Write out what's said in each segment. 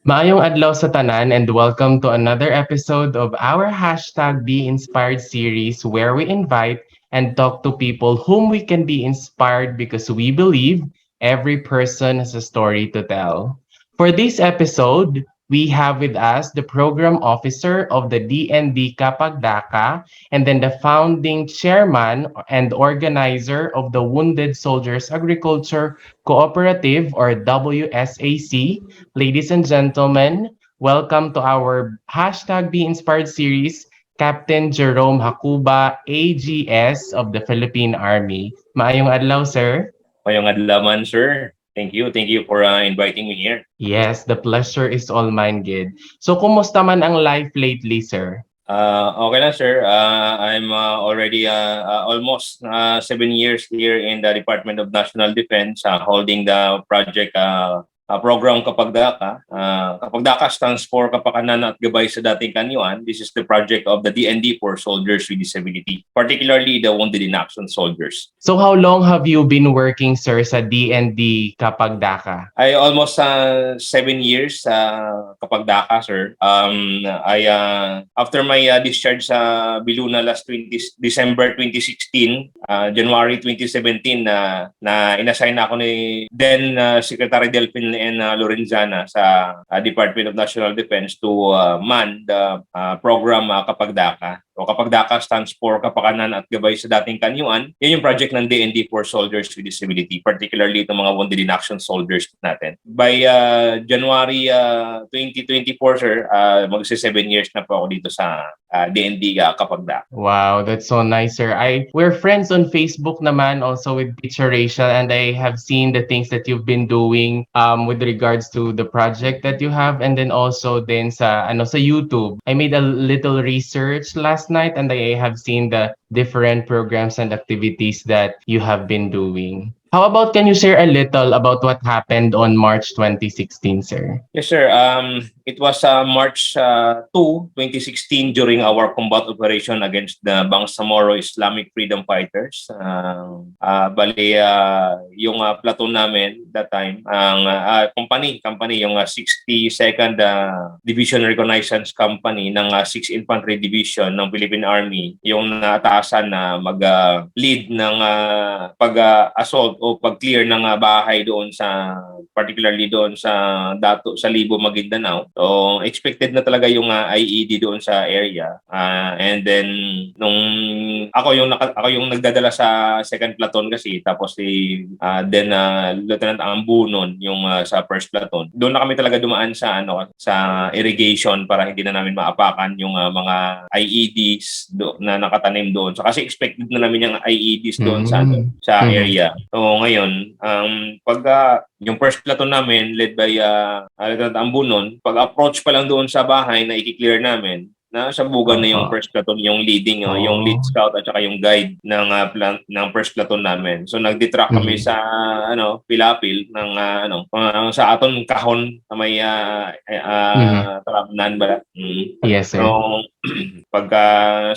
Maayong adlaw sa tanan and welcome to another episode of our hashtag Be Inspired series where we invite and talk to people whom we can be inspired because we believe every person has a story to tell. For this episode, we have with us the program officer of the DND Kapagdaka and then the founding chairman and organizer of the Wounded Soldiers Agriculture Cooperative or WSAC. Ladies and gentlemen, welcome to our hashtag Be Inspired series, Captain Jerome Hakuba, AGS of the Philippine Army. Maayong adlaw, sir. Mayong adlaman, sir. Thank you. Thank you for inviting me here. Yes, the pleasure is all mine, Gid. So, kumusta man ang life lately, sir? Okay lang, sir. I'm already almost 7 years here in the Department of National Defense, holding the project program Kapagdaka. Kapagdaka stands for Kapakanan at Gabay sa Dating Kanyuan. This is the project of the DND for soldiers with disability, particularly the wounded in action soldiers. So, how long have you been working, sir, sa DND Kapagdaka? I almost 7 years Kapagdaka, sir. After my discharge sa Biluna last December 2016, January 2017 na inassign ako ni then Secretary Delphin and Lorenzana sa Department of National Defense to man the program Kapagdaka. O Kapagdaka stands for Kapakanan at Gabay sa Dating Kanyuan. Yan yung project ng DND for soldiers with disability, particularly itong mga wounded in action soldiers natin. By January 2024, sir, magsi 7 years na po ako dito sa DND Kapagdaka. Wow, that's so nice, sir. We're friends on Facebook naman also with Teacher Rachel, and I have seen the things that you've been doing with regards to the project that you have, and then also din sa YouTube. I made a little research last night and I have seen the different programs and activities that you have been doing. How about, can you share a little about what happened on March 2016, sir? Yes, sir. It was March 2, 2016 during our combat operation against the Bangsamoro Islamic Freedom Fighters. Yung platoon namin that time, ang company, yung 62nd Division Reconnaissance Company ng 6th Infantry Division ng Philippine Army, yung nataasan na mag-lead ng pag-assault o pag-clear ng bahay doon particularly doon sa Libo, Maguindanao. So expected na talaga yung IED doon sa area. And then nung ako yung nagdadala sa second platoon kasi, tapos then Lieutenant Ambunon yung sa first platoon. Doon na kami talaga dumaan sa irrigation para hindi na namin maapakan yung mga IEDs na nakatanim doon. So kasi expected na namin yung IEDs doon sa area. So ngayon, yung first platoon namin led by Lieutenant Ambunon, pag-approach pa lang doon sa bahay na i-clear namin, nasabugan na yung first platoon, yung leading, yung lead scout at saka yung guide ng first platoon namin. So nagdetrack kami sa pilapil ng sa aton kahon na may trapnan ba. Yes, sir. So pagka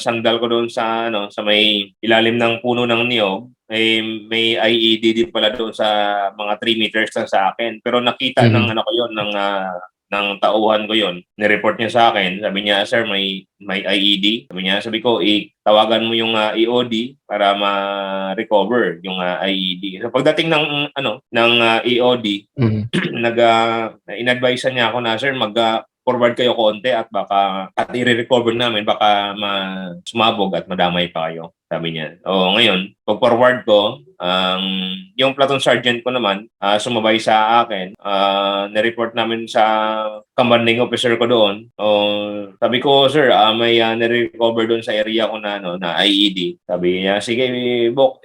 sandal ko doon sa may ilalim ng puno ng niyog, may IED din pala doon sa mga 3 meters lang sa akin. Pero nakita ng ng tauhan ko yon. Ni-report niya sa akin. Sabi niya, sir, may IED. Sabi ko, tawagan mo yung EOD para ma-recover yung IED. So pagdating ng EOD, in-advise niya ako na, sir, forward kayo konti at i-recover namin, baka sumabog at madamay pa kayo, sabi niya. Ngayon, pag-forward ko, yung platoon sergeant ko naman, sumabay sa akin, na-report namin sa commanding officer ko doon. Sabi ko, sir, may na-recover doon sa area ko na IED. Sabi niya, sige, Bok,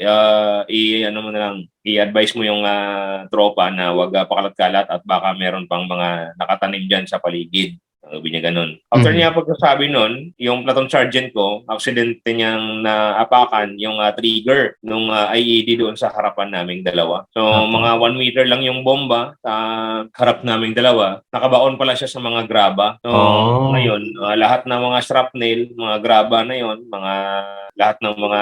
i-advise mo yung tropa na wag pakalat-kalat at baka meron pang mga nakatanim dyan sa paligid. Sabi niya ganun. After niya pagkasabi nun, yung platoon sergeant ko, aksidente niyang naapakan yung trigger nung IED doon sa harapan naming dalawa. So mga 1 meter lang yung bomba sa harap naming dalawa. Nakabaon pala siya sa mga graba. So ngayon, lahat ng mga shrapnel, mga graba na yon, lahat ng mga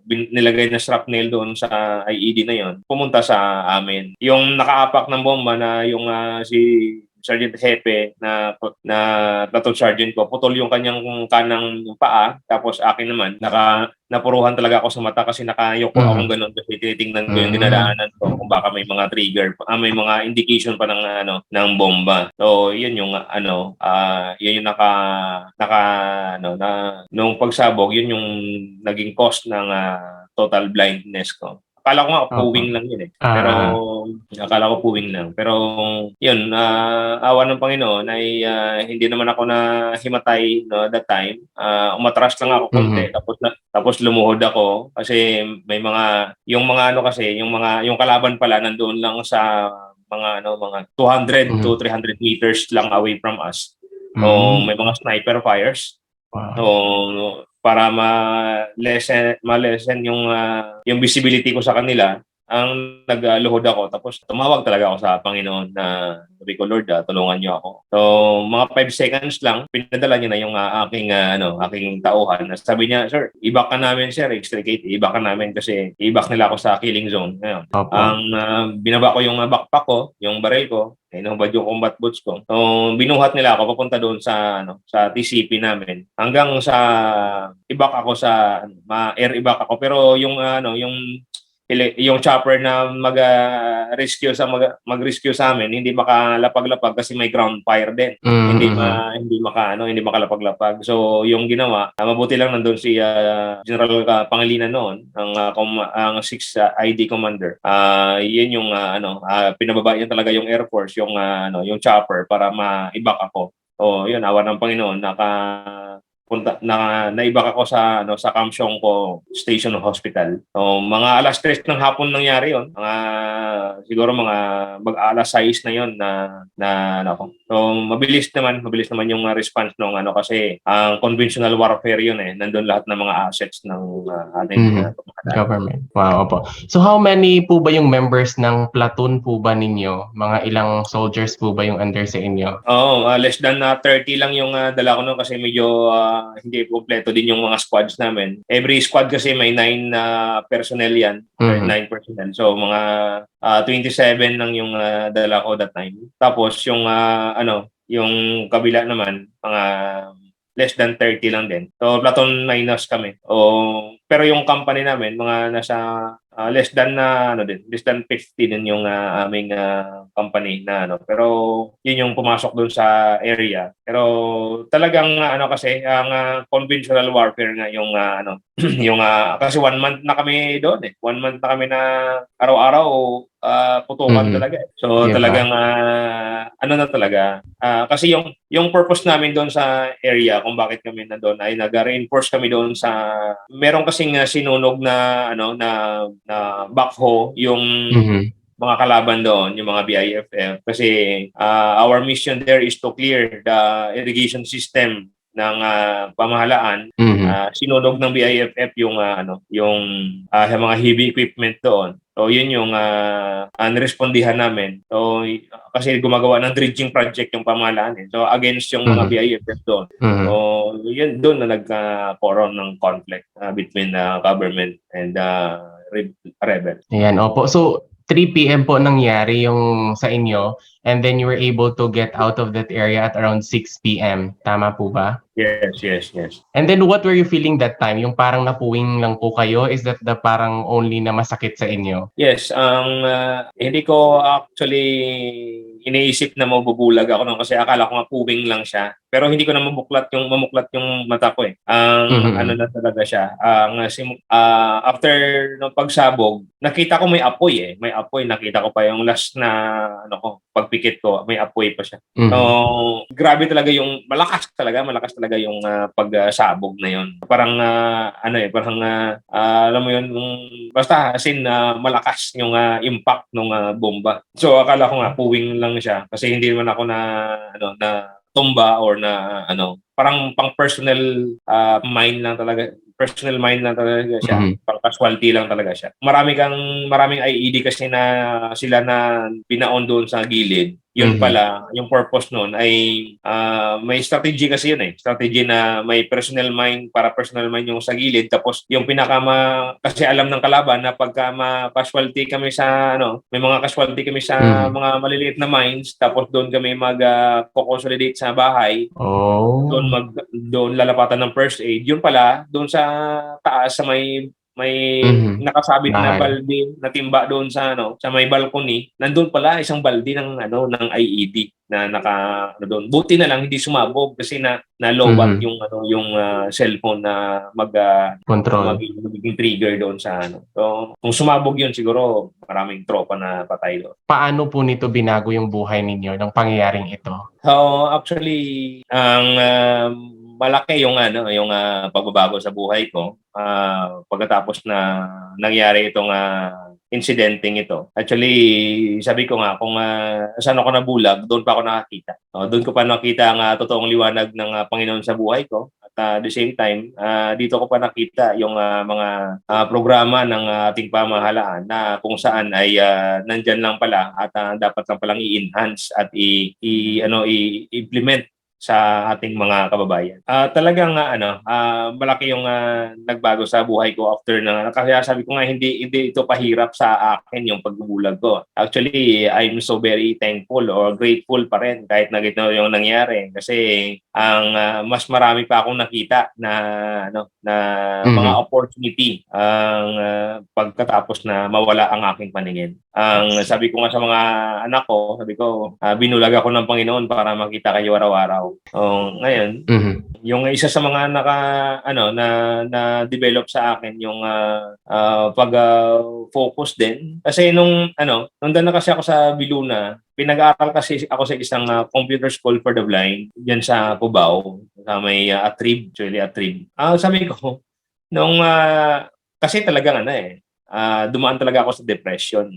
nilagay na shrapnel doon sa IED na yon, pumunta sa amin. Yung nakaapak ng bomba na yung si Sergeant Hepe na platoon sergeant ko, putol yung kanyang kanang paa, tapos akin naman napuruhan talaga ako sa mata kasi nakayoko akong ganun kasi tinitingnan ko yung dinadaanan ko kung baka may mga trigger, may mga indication pa ng bomba. So yun yung yun yung nung pagsabog, yun yung naging cause ng total blindness ko. Akala ko nga puwing lang yun eh. Pero akala ko puwing lang. Pero yun, awa ng Panginoon ay hindi naman ako nahimatay that time. Umatras lang ako konti tapos lumuhod ako kasi may yung kalaban pala nandoon lang sa mga 200 to 300 meters lang away from us. So may mga sniper fires. So para ma-lessen yung visibility ko sa kanila, ang nagluhod ako tapos tumawag talaga ako sa Panginoon na sabi ko, Lord, tulungan niyo ako. So mga 5 seconds lang pinadala niya na yung aking tauhan. Sabi niya, sir, ibak ka namin, sir, extricate, ibak ka namin kasi ibak nila ako sa killing zone. Ngayon, ang binaba ko yung backpack ko, yung baril ko, inubad yung combat boots ko. So binuhat nila ako papunta doon sa TCP namin. Hanggang sa ibak ako sa air ibak ako, pero yung chopper na mag-rescue sa amin hindi makalapag-lapag kasi may ground fire din. Hindi makalapag-lapag. So yung ginawa, mabuti lang nandoon si General Pangilinan noon, ang 6 ID commander. Yun yung pinababa niya talaga yung Air Force, yung chopper para maibak ako. So yun, awa ng Panginoon, naibak ako sa Kamsyongko Station Hospital. So mga alas 3 ng hapon nangyari 'yon. Siguro mga mag-alas 6 na 'yon So mabilis naman yung response ng kasi ang conventional warfare 'yun eh. Nandun lahat ng mga assets ng ating government. Wow, opo. So how many po ba yung members ng platoon po ba ninyo? Mga ilang soldiers po ba yung under sa inyo? Less than 30 lang yung dala ko noon kasi medyo hindi kompleto din yung mga squads namin. Every squad kasi may 9 personnel yan. 9 personnel. So mga 27 lang yung dala ko that time. Tapos yung yung kabila naman mga less than 30 lang din. So platoon minus kami. Pero yung company namin mga nasa less than less than 50 din yung aming company na pero yun yung pumasok doon sa area. Pero talagang kasi ang conventional warfare nga yung yung kasi 1 month na kami doon eh. 1 month na kami na araw-araw putukan talaga. So talagang talaga kasi yung purpose namin doon sa area kung bakit kami nandoon ay nag-reinforce kami doon sa meron kasing sinunog na na backhoe yung mga kalaban doon, yung mga BIFF kasi our mission there is to clear the irrigation system ng pamahalaan. Sinunog ng BIFF yung mga heavy equipment doon. So yun yung nirespondihan namin. So kasi gumagawa ng dredging project yung pamahalaan eh. So against yung mga BIFF doon. So yun doon na nagkaroon ng conflict between government and rebel. Ayan, opo. So 3 PM po nangyari yung sa inyo and then you were able to get out of that area at around 6 PM. Tama po ba? Yes. And then what were you feeling that time? Yung parang napuwing lang po kayo? Is that the parang only na masakit sa inyo? Yes, hindi ko actually iniisip na mabubulag ako noon kasi akala ko nga puwing lang siya. Pero hindi ko na mamuklat yung mata ko eh. Ano na talaga siya. After ng pagsabog, nakita ko may apoy eh. May apoy. Nakita ko pa yung last na pagpikit ko, may apoy pa siya. So, grabe talaga yung malakas talaga yung pagsabog na yun. Parang alam mo yun, basta as in malakas yung impact ng bomba. So akala ko nga puwing lang siya kasi hindi naman ako na tumba or na parang pang personal mine lang talaga siya. Pang casualty lang talaga siya. Maraming IED kasi na sila na binaon doon sa gilid. yun pala, yung purpose nun ay may strategy kasi yun eh. Strategy na may personal mind, para personal mind yung sa gilid. Tapos yung kasi alam ng kalaban na pagka ma-casualty kami sa may mga casualty kami sa mga maliliit na mines, tapos doon kami mag-consolidate sa bahay. Oh. Doon lalapatan ng first aid. Yun pala, doon sa taas sa may nakasabit na balde na timba doon sa sa may balcony, nandun pala isang balde ng IED na doon. Buti na lang hindi sumabog kasi na lowbat yung cellphone na magiging trigger doon sa So kung sumabog yun, siguro maraming tropa na patay doon. Paano po nito binago yung buhay ninyo ng pangyayaring ito? So actually, ang malaki yung pagbabago sa buhay ko pagkatapos na nangyari itong insidenteng ito. Actually, sabi ko nga kung saan ako nabulag, doon pa ako nakakita. Doon ko pa nakita ang totoong liwanag ng Panginoon sa buhay ko. At the same time, dito ko pa nakita yung mga programa ng ating pamahalaan na kung saan ay nandyan lang pala at dapat lang palang i-enhance at i-implement sa ating mga kababayan. Talagang malaki yung nagbago sa buhay ko after kaya sabi ko nga hindi ito pahirap sa akin yung pagbubulag ko. Actually, I'm so very thankful or grateful pa rin kahit na gito yung nangyari kasi ang mas marami pa akong nakita na mga opportunity ang pagkatapos na mawala ang aking paningin. Ang sabi ko nga sa mga anak ko, sabi ko, binulag ako ng Panginoon para makita kayo araw-araw. Ngayon, yung isa sa mga na develop sa akin yung pag-focus din. Kasi nung doon na kasi ako sa Biluna, pinag-aaral kasi ako sa isang computer school for the blind diyan sa Cubao, sa may Atrib, actually Atrib. Sabi ko, kasi talagang dumaan talaga ako sa depression.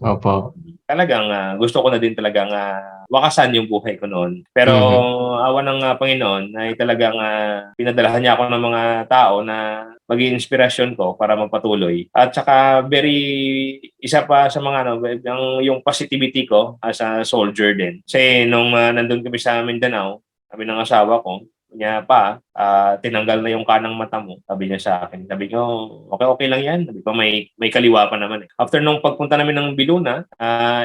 Opo. Talagang gusto ko na din talagang wakasan yung buhay ko noon. Pero awa ng Panginoon ay talagang pinadalahan niya ako ng mga tao na maging inspirasyon ko para magpatuloy. At saka isa pa sa mga yung positivity ko as a soldier din. Kasi nung nandun kami sa Mindanao, kami ng asawa ko, niya pa, tinanggal na yung kanang mata mo, sabi niya sa akin. Sabi ko, okay lang yan. Sabi ko, may kaliwa pa naman eh. After nung pagpunta namin ng Biluna,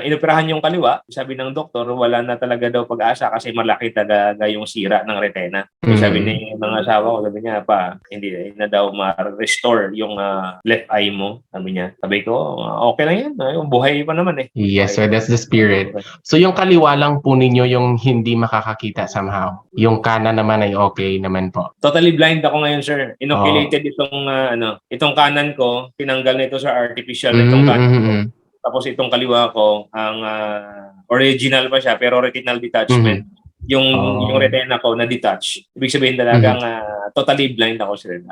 inoperahan yung kaliwa. Sabi ng doktor, wala na talaga daw pag-asa kasi malaki talaga yung sira ng retena. So sabi ng asawa ko, sabi niya, hindi na daw ma-restore yung left eye mo. Sabi niya. Sabi ko, okay lang yan. Yung buhay pa naman eh. Yes, sir. That's the spirit. So yung kaliwa lang po ninyo yung hindi makakakita somehow. Yung kanan naman ay okay naman po. Totally blind ako ngayon, sir. Inoculated itong kanan ko, tinanggal nito sa artificial nitong kanan ko. Tapos itong kaliwa ko, ang original pa siya pero retinal detachment. Yung retina ko na detach. Ibig sabihin talagang totally blind ako, sir.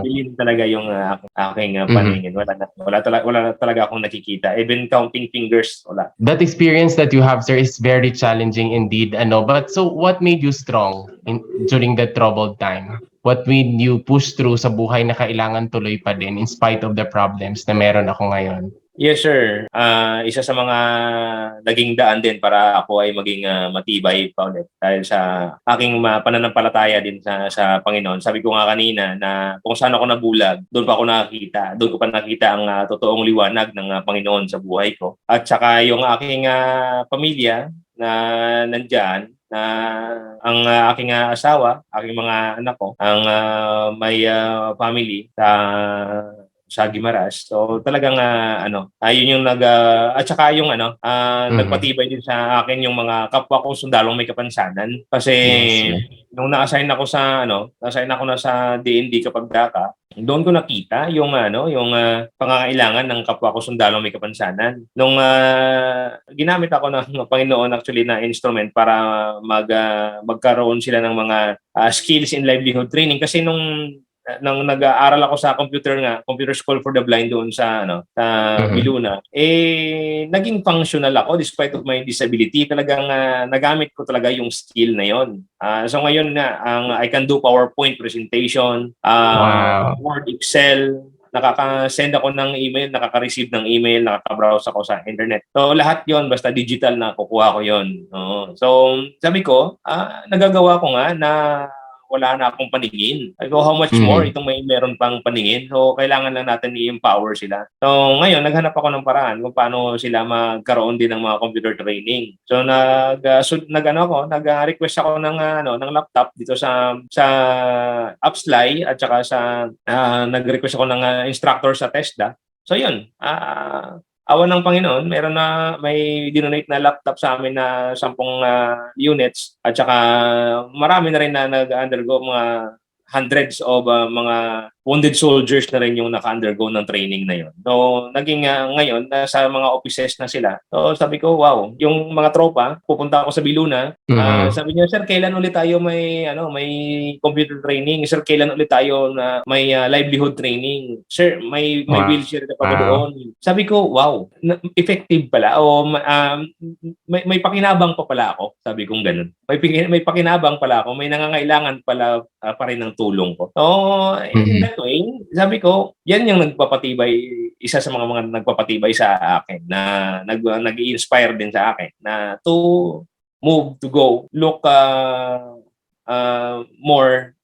Bilin talaga yung aking paningin. Wala talaga akong nakikita. Even counting fingers, wala. That experience that you have, sir, is very challenging indeed. But so what made you strong during that troubled time? What made you push through sa buhay na kailangan tuloy pa din in spite of the problems na meron ako ngayon? Yes, sir. Isa sa mga naging daan din para ako ay maging matibay pa ulit dahil sa aking pananampalataya din sa Panginoon. Sabi ko nga kanina na kung saan ako nabulag, doon pa ako nakakita. Doon ko pa nakita ang totoong liwanag ng Panginoon sa buhay ko. At saka yung aking pamilya na nandyan, na ang aking asawa, aking mga anak ko, ang may family sa Guimaras. So talagang ayun yung at saka yung nagpatibay din sa akin yung mga kapwa ko sundalong may kapansanan kasi nung na-assign ako na sa DND kapag daka, doon ko nakita yung pangangailangan ng kapwa ko sundalong may kapansanan. Nung ginamit ako ng Panginoon actually na instrument para magkaroon sila ng mga skills in livelihood training kasi nung nag-aaral ako sa computer school for the blind doon sa Biluna, naging functional ako despite of my disability. Talagang nagamit ko talaga yung skill na yon. So ngayon I can do PowerPoint presentation, Word, Excel, nakaka-send ako ng email, nakaka-receive ng email, nakaka-browse ako sa internet. So lahat 'yon basta digital na kukuha ko 'yon. Oo. So sabi ko, nagagawa ko nga na wala na akong paningin. Sabi ko, how much more Mhm. itong may meron pang paningin? So, kailangan lang natin i-empower sila. So, ngayon, naghanap ako ng paraan kung paano sila magkaroon din ng mga computer training. So, nag-request ako ng laptop dito sa Upsly at saka nag-request ako ng instructor sa TESDA. So, yun. Awan ng Panginoon, may dinonate na laptop sa amin na 10 units at saka marami na rin na nag-undergo mga hundreds of mga wounded soldiers na rin yung naka-undergo ng training na yun. So, naging ngayon, nasa mga offices na sila. So, sabi ko, wow, yung mga tropa, pupunta ako sa Biluna, Mhm. sabi niya, sir, kailan ulit tayo may computer training? Sir, kailan ulit tayo na may livelihood training? Sir, may wheelchair ka pa ba Wow. doon? Sabi ko, wow, effective pala o may pakinabang pa pala ako. Sabi kong ganun. May pakinabang pala ako, may nangangailangan pala pa rin ng tulong ko. So, in Mhm. that way, sabi ko, yan yung isa sa mga nagpapatibay sa akin na nag-i-inspire din sa akin na to move, to go, look more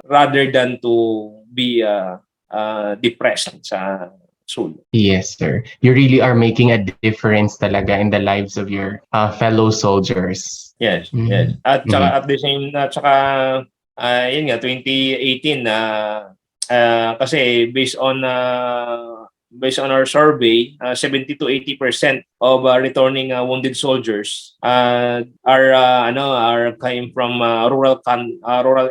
rather than to be depressed sa sulok. Yes, sir. You really are making a difference talaga in the lives of your fellow soldiers. Yes, yes. Mhm. At saka Mhm. yun nga 2018 na kasi based on our survey, 70 to 80% of returning wounded soldiers are came from rural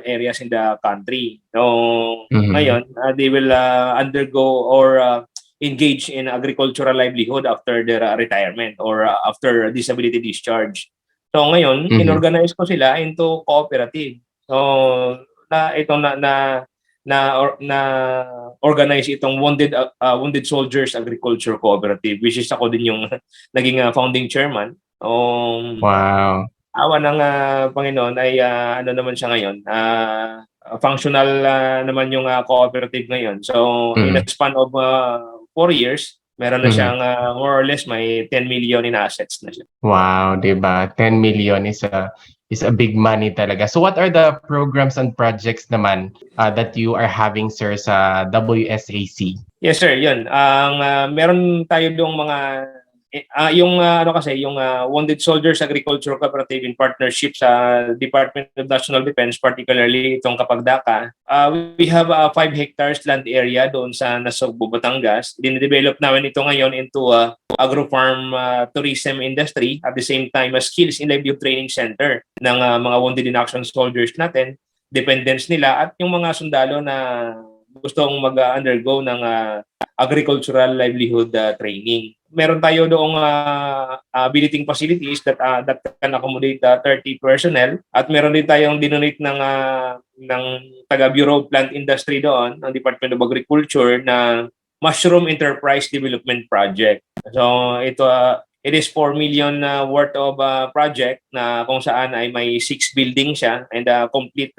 areas in the country. So Mhm. ngayon, they will undergo or engage in agricultural livelihood after their retirement or after disability discharge. So ngayon, Mhm. inorganize ko sila into cooperative. So na organize itong Wounded Soldiers Agriculture Cooperative, which is ako din yung naging founding chairman. Wow. Awa ng Panginoon ay ano naman siya ngayon, functional naman yung cooperative ngayon. So in a Mhm. span of 4 years, meron na Mhm. siyang more or less may 10 million in assets na siya. Wow, 'di ba? 10 million is a big money talaga. So what are the programs and projects naman that you are having, sir, sa WSAC? Yes sir, 'yun. Meron tayo doong mga yung Wounded Soldiers Agriculture Cooperative in partnership sa Department of National Defense, particularly itong Kapagdaka. We have a 5 hectares land area doon sa Nasugbu, Batangas. Dinidevelop namin ito ngayon into agro-farm tourism industry, at the same time a skills in livelihood training center ng mga wounded in action soldiers natin, dependents nila at yung mga sundalo na gustong mag-undergo ng agricultural livelihood training. Meron tayo doong billeting facilities that can accommodate 30 personnel, at meron din tayong dinonate ng taga Bureau of Plant Industry doon, ng Department of Agriculture, na Mushroom Enterprise Development Project. So it is 4 million worth of project na kung saan ay may 6 buildings siya and complete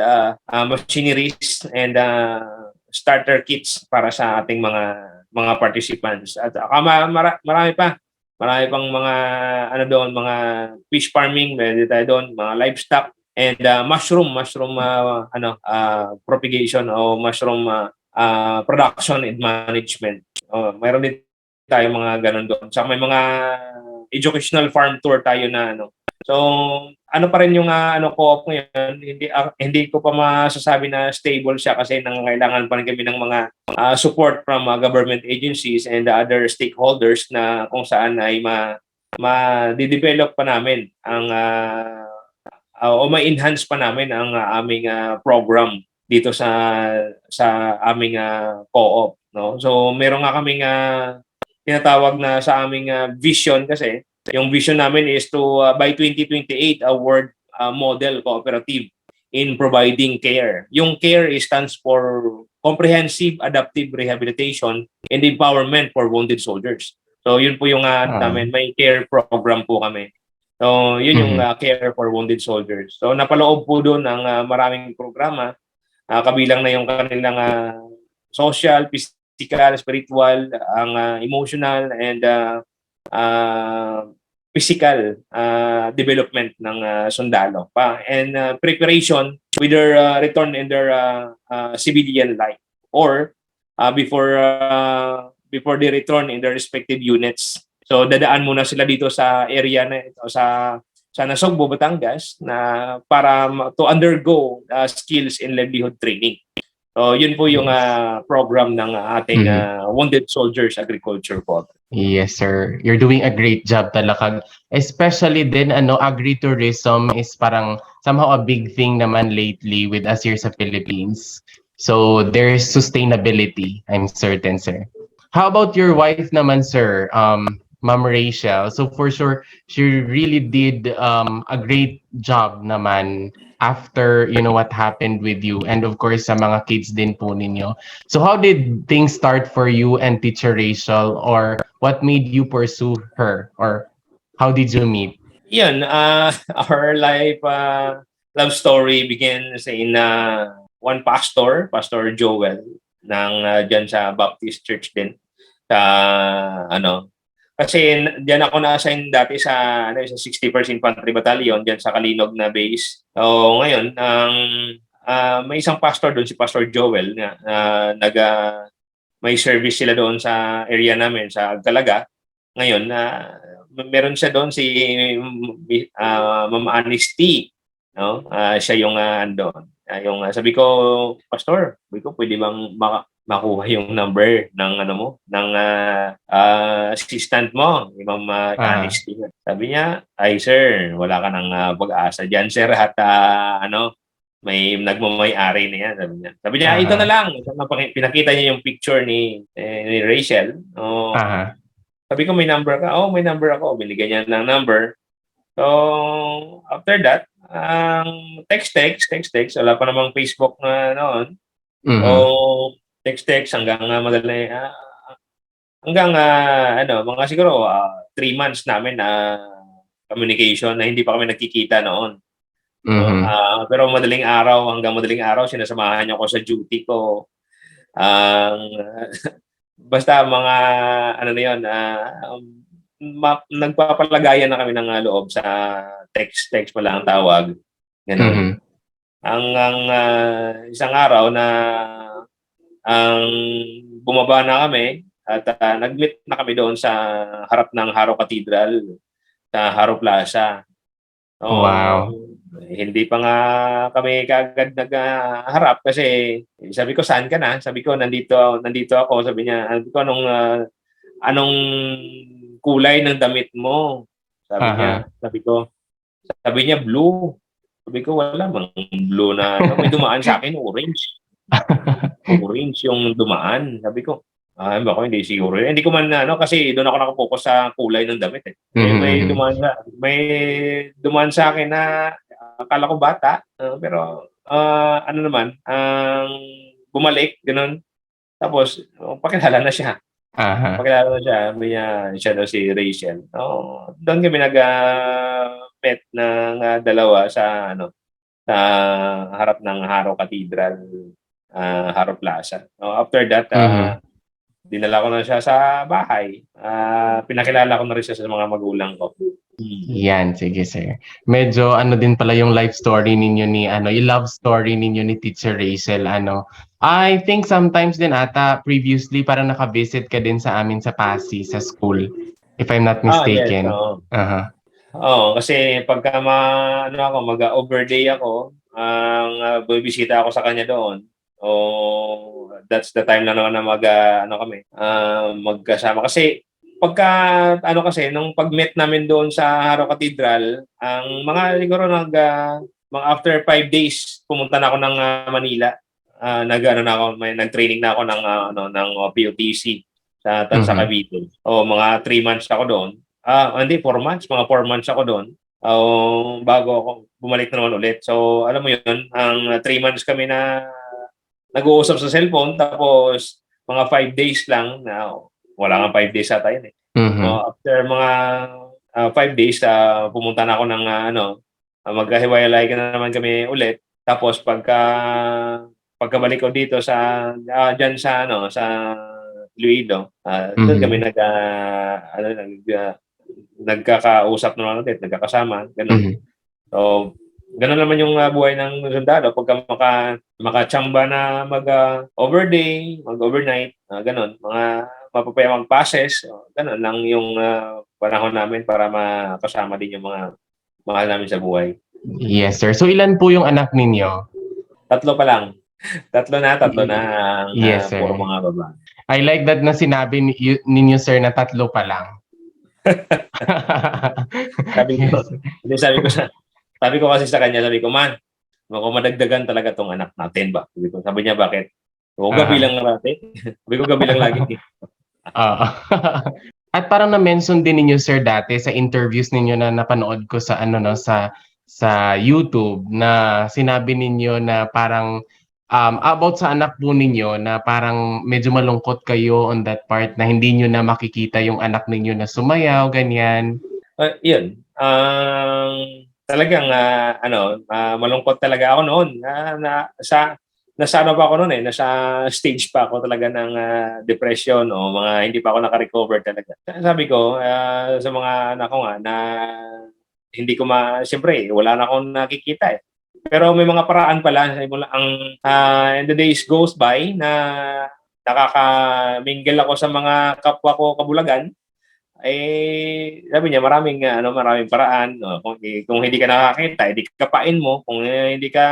machineries and starter kits para sa ating mga participants. At marami pa. Marami pang mga mga fish farming, meron tayo doon, mga livestock and mushroom propagation o mushroom production and management. Mayroon din tayo mga ganun doon. So may mga educational farm tour tayo na So, ano pa rin yung co-op ngayon, hindi ko pa masasabi na stable siya kasi nangangailangan pa rin kami ng mga support from government agencies and other stakeholders na kung saan ay ma-develop pa namin ang o ma-enhance pa namin ang aming program dito sa aming co-op, no? So, meron nga kaming tinatawag na sa aming vision, kasi yung vision namin is to by 2028 award model cooperative in providing care. Yung care stands for comprehensive adaptive rehabilitation and empowerment for wounded soldiers. So yun po yung namin, may care program po kami. So yun yung Mhm. care for wounded soldiers. So napaloob po doon ng maraming programa, kabilang na yung kanilang social, physical, spiritual, ang emotional, and physical development ng sundalo pa, and preparation with their return in their civilian life, or before they return in their respective units. So dadaan muna sila dito sa area na ito, sa Nasugbu, Batangas, na para to undergo skills in livelihood training. So yun po yung program ng ating Wounded Soldiers Agriculture Program. Yes, sir. You're doing a great job talaga. Especially din, agritourism is parang somehow a big thing naman lately with us here sa Philippines. So there's sustainability, I'm certain, sir. How about your wife naman, sir? Ma'am Rachel. So for sure, she really did a great job naman after what happened with you, and of course sa mga kids din po ninyo. So how did things start for you and Teacher Rachel, or what made you pursue her, or how did you meet? Yun, our life love story begins in one pastor, Pastor Joel, ng dyan sa Baptist Church din. Kasi diyan ako na-assign dati sa 61st Infantry Battalion diyan sa Kalinog na base. So ngayon, may isang pastor doon, si Pastor Joel, na may service sila doon sa area namin sa Agcalaga. Ngayon, meron siya doon si Ma'am Anisty, no? Siya yung andon. Sabi ko, Pastor, pwede bang makuha yung number ng ng assistant mo, Ma'am Anisty. Sabi niya, ay sir, wala ka ng pag-asa diyan, sir, at may nagmamay-ari na yan. Sabi niya, ito na lang. Pinakita niya yung picture ni Rachel. Sabi ko, may number ka? Oh, may number ako. Binigyan niya ng number. So, after that, text. Wala pa namang Facebook na noon. So, text hanggang madali. Hanggang, mga siguro 3 months namin na communication na hindi pa kami nagkikita noon. Pero hanggang madaling araw, sinasamahan niya ako sa duty ko. Basta mga nagpapalagayan na kami ng loob sa text pala ang tawag. Ganun. Hanggang isang araw na bumaba na kami at nag-meet na kami doon sa harap ng Haro Cathedral, sa Haro Plaza. Wow. Hindi pa nga kami kagad nagharap kasi sabi ko, saan ka na? Sabi ko, nandito ako. Sabi niya, anong kulay ng damit mo? Sabi niya, blue. Sabi ko, wala bang blue na may dumaan sa akin, orange. Orange yung dumaan. Sabi ko, bako hindi siguro. Hindi ko man kasi doon ako nakapokus sa kulay ng damit eh. May dumaan sa akin na akala ko bata, pero bumalik ganun. Tapos pakilala na siya. Sabi niya, siya daw si Rachel. Doon kami nag-met ng dalawa sa harap ng Haro Cathedral, Haro Plaza. After that, dinala ko na siya sa bahay. Pinakilala ko na rin siya sa mga magulang ko. Yan, sige sir. Medyo din pala yung life story ninyo ni yung love story ninyo ni Teacher Rachel. I think sometimes din ata previously parang naka-visit ka din sa amin sa Pasig sa school, if I'm not mistaken. Yes, kasi pagka mag-overday ako, bibisita ako sa kanya doon. That's the time na naman na magkasama. Kasi pagka nung pag-meet namin doon sa Haro Cathedral, ang mga siguro mga after 5 days pumunta na ako ng Manila. Nag-training na ako ng POTC sa Tansa Cavite. Mga 3 months ako doon. Hindi, 4 months. Mga 4 months ako doon. Bago ako bumalik na naman ulit. So, alam mo yun, ang 3 months kami na nag-uusap sa cellphone, tapos mga 5 days lang, wala nga 5 days ata yun eh. After mga 5 days, pumunta na ako ng magkahiwalay ka na naman kami ulit. Tapos pagkabalik ko dito sa dyan sa Iloilo. Doon kami nagkakausap naman ulit, nagkakasama, ganun. So, ganun naman yung buhay ng sundalo. Pagka makachamba na mag-overday, mag-overnight, ganun, mga mapapayamang passes, ganun lang yung panahon namin para makasama din yung mga mahal namin sa buhay. Yes, sir. So, ilan po yung anak ninyo? 3 pa lang. Tatlo na ang Yes, sir. puro mga babae. I like that na sinabi ninyo, sir, na 3 pa lang. Sabi ko kasi sa kanya, man, kung madagdagan talaga tong anak natin ba? Sabi niya, bakit? Gabi lang natin. Sabi ko, gabi lang lagi. At parang na-mention din ninyo, sir, dati sa interviews ninyo na napanood ko sa sa YouTube, na sinabi ninyo na parang about sa anak po ninyo, na parang medyo malungkot kayo on that part, na hindi nyo na makikita yung anak ninyo na sumayaw, ganyan. Yun. Talagang malungkot talaga ako noon. Nasa ano pa ako noon nasa stage pa ako talaga ng depression o mga hindi pa ako naka-recover talaga. Sabi ko sa mga anak ko nga na hindi ko siyempre wala na akong nakikita Pero may mga paraan pala and the days goes by na nakaka-mingle ako sa mga kapwa ko kabulagan. Sabi niya maraming paraan. Kung hindi ka nakakita, hindi kapain mo. Kung hindi ka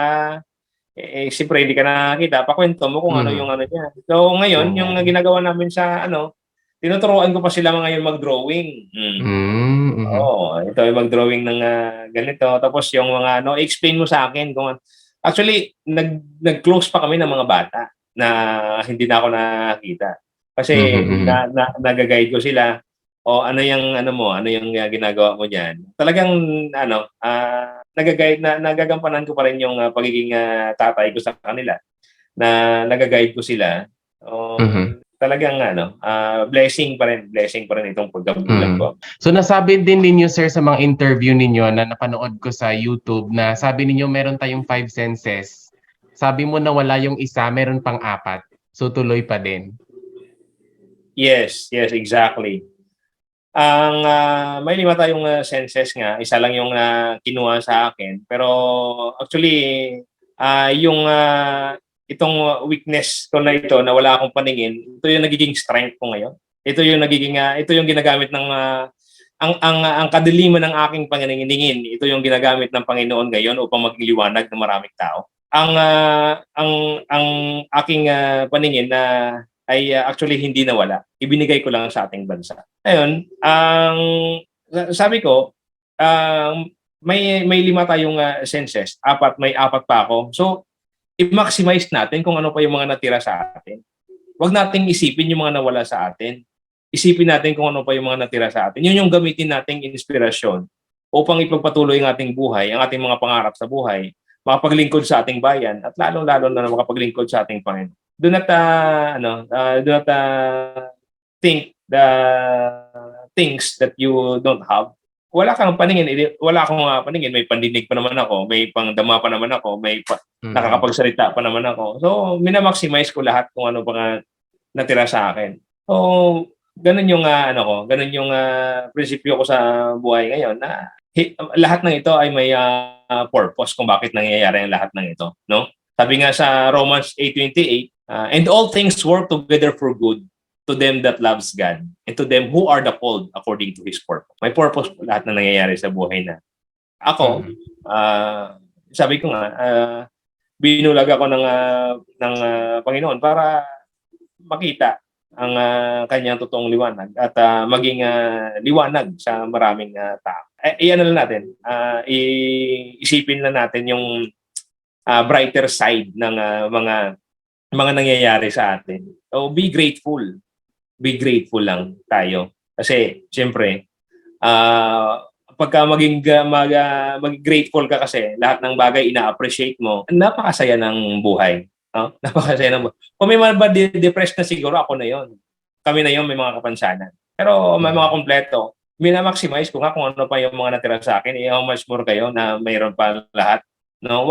siyempre hindi ka nakakita, pakwento mo kung ano yung niya. So ngayon, yung ginagawa namin sa tinuturuan ko pa sila ngayon mag-drawing. Ito ay mag-drawing ng ganito. Tapos yung mga explain mo sa akin kung actually nag-close pa kami ng mga bata na hindi na ako nakakita. Kasi nag-guide ko sila. Ano yung ginagawa mo diyan? Talagang nag-guide na nagagampanan ko pa rin yung pagiging tatay ko sa kanila. Na nag-guide ko sila. Talagang blessing pa rin itong pagkabulag ko. So nasabi din ninyo, sir, sa mga interview ninyo na napanood ko sa YouTube, na sabi ninyo meron tayong 5 senses. Sabi mo na wala yung isa, meron pang 4. So tuloy pa din. Yes, exactly. May 5 tayong senses nga. Isa lang yung kinuha sa akin. Pero actually, yung itong weakness ko na ito na wala akong paningin, ito yung nagiging strength ko ngayon. Ito yung ginagamit ng ang kadiliman ng aking paningin. Ito yung ginagamit ng Panginoon ngayon upang magliwanag ng maraming tao. Ang aking paningin na ay actually hindi nawala. Ibinigay ko lang sa ating bansa. Ayun, sabi ko, may 5 tayong senses. May 4 pa ako. So, i-maximize natin kung ano pa yung mga natira sa atin. Huwag nating isipin yung mga nawala sa atin. Isipin natin kung ano pa yung mga natira sa atin. Yun yung gamitin nating inspirasyon upang ipagpatuloy ang ating buhay, ang ating mga pangarap sa buhay, makapaglingkod sa ating bayan, at lalong-lalo na makapaglingkod sa ating Panginoon. Do not think the things that you don't have. Wala kang paningin, wala akong paningin, may pandinig pa naman ako, may pangdama pa naman ako, may nakakapagsalita pa naman ako. So, minamaximize ko lahat kung ano pa natira sa akin. So, ganun yung ganun yung prinsipyo ko sa buhay ngayon, na lahat ng ito ay may purpose kung bakit nangyayari ang lahat ng ito, no? Sabi nga sa Romans 8:28, and all things work together for good to them that loves God and to them who are the called according to His purpose. May purpose po lahat na nangyayari sa buhay na. Ako, sabi ko nga, binulag ako ng Panginoon para makita ang kanyang totoong liwanag at maging liwanag sa maraming tao. Iyan lang natin, isipin lang natin yung brighter side ng mga nangyayari sa atin. So be grateful. Be grateful lang tayo. Kasi siyempre, pagka maging grateful ka kasi, lahat ng bagay ina-appreciate mo, napakasaya ng buhay. No? Napakasaya ng buhay. Kung may mga depressed na, siguro ako na yon. Kami na yon, may mga kapansanan. Pero may mga kompleto. Minamaximize ko nga kung ano pa yung mga natira sa akin. How much more kayo na mayroon pa lahat. No,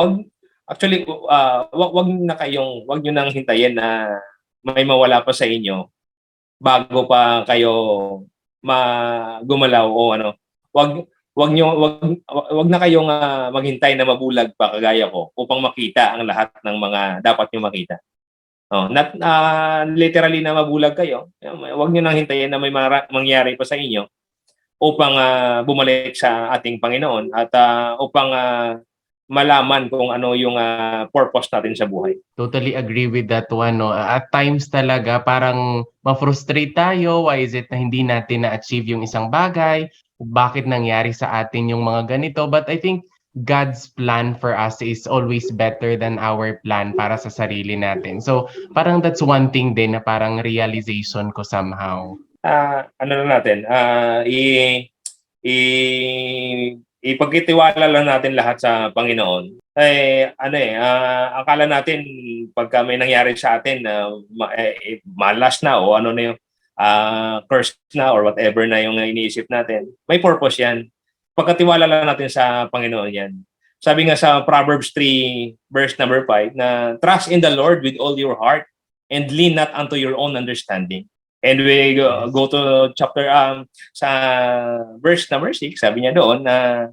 actually, wag nyo nang hintayin na may mawala pa sa inyo bago pa kayo gumalaw o ano. Wag na kayong maghintay na mabulag pa kagaya ko upang makita ang lahat ng mga dapat niyo makita. Oh, not literally na mabulag kayo. Wag niyo nang hintayin na may mangyari pa sa inyo upang bumalik sa ating Panginoon at upang malaman kung ano yung purpose natin sa buhay. Totally agree with that one, no? At times talaga parang ma-frustrate tayo. Why is it na hindi natin na-achieve yung isang bagay? Bakit nangyari sa atin yung mga ganito? But I think God's plan for us is always better than our plan para sa sarili natin. So parang that's one thing din na parang realization ko somehow. Ano na natin, ipagkitiwala lang natin lahat sa Panginoon. Akala natin pagka may nangyari sa atin malas na o ano na yung curse na or whatever na yung iniisip natin. May purpose yan. Pagkatiwala lang natin sa Panginoon yan. Sabi nga sa Proverbs 3 verse number 5 na trust in the Lord with all your heart and lean not unto your own understanding. And we go to chapter sa verse number 6, sabi niya doon na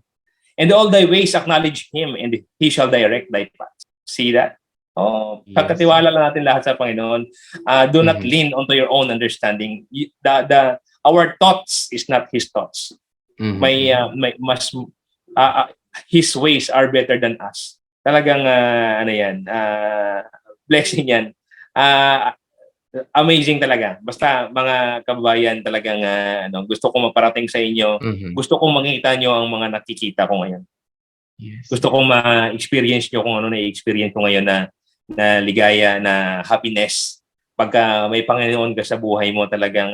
and all thy ways acknowledge him and he shall direct thy paths. See that? Oh, Yes. pagkatiwala lang natin lahat sa Panginoon. Do not lean onto your own understanding. Our thoughts is not his thoughts. May his ways are better than us. Talagang blessing yan. Amazing talaga. Basta mga kababayan talagang gusto kong maparating sa inyo. Gusto kong makita nyo ang mga nakikita ko ngayon. Yes. Gusto kong ma-experience nyo kung ano na-experience ko ngayon na ligaya, na happiness. Pagka may Panginoon ka sa buhay mo, talagang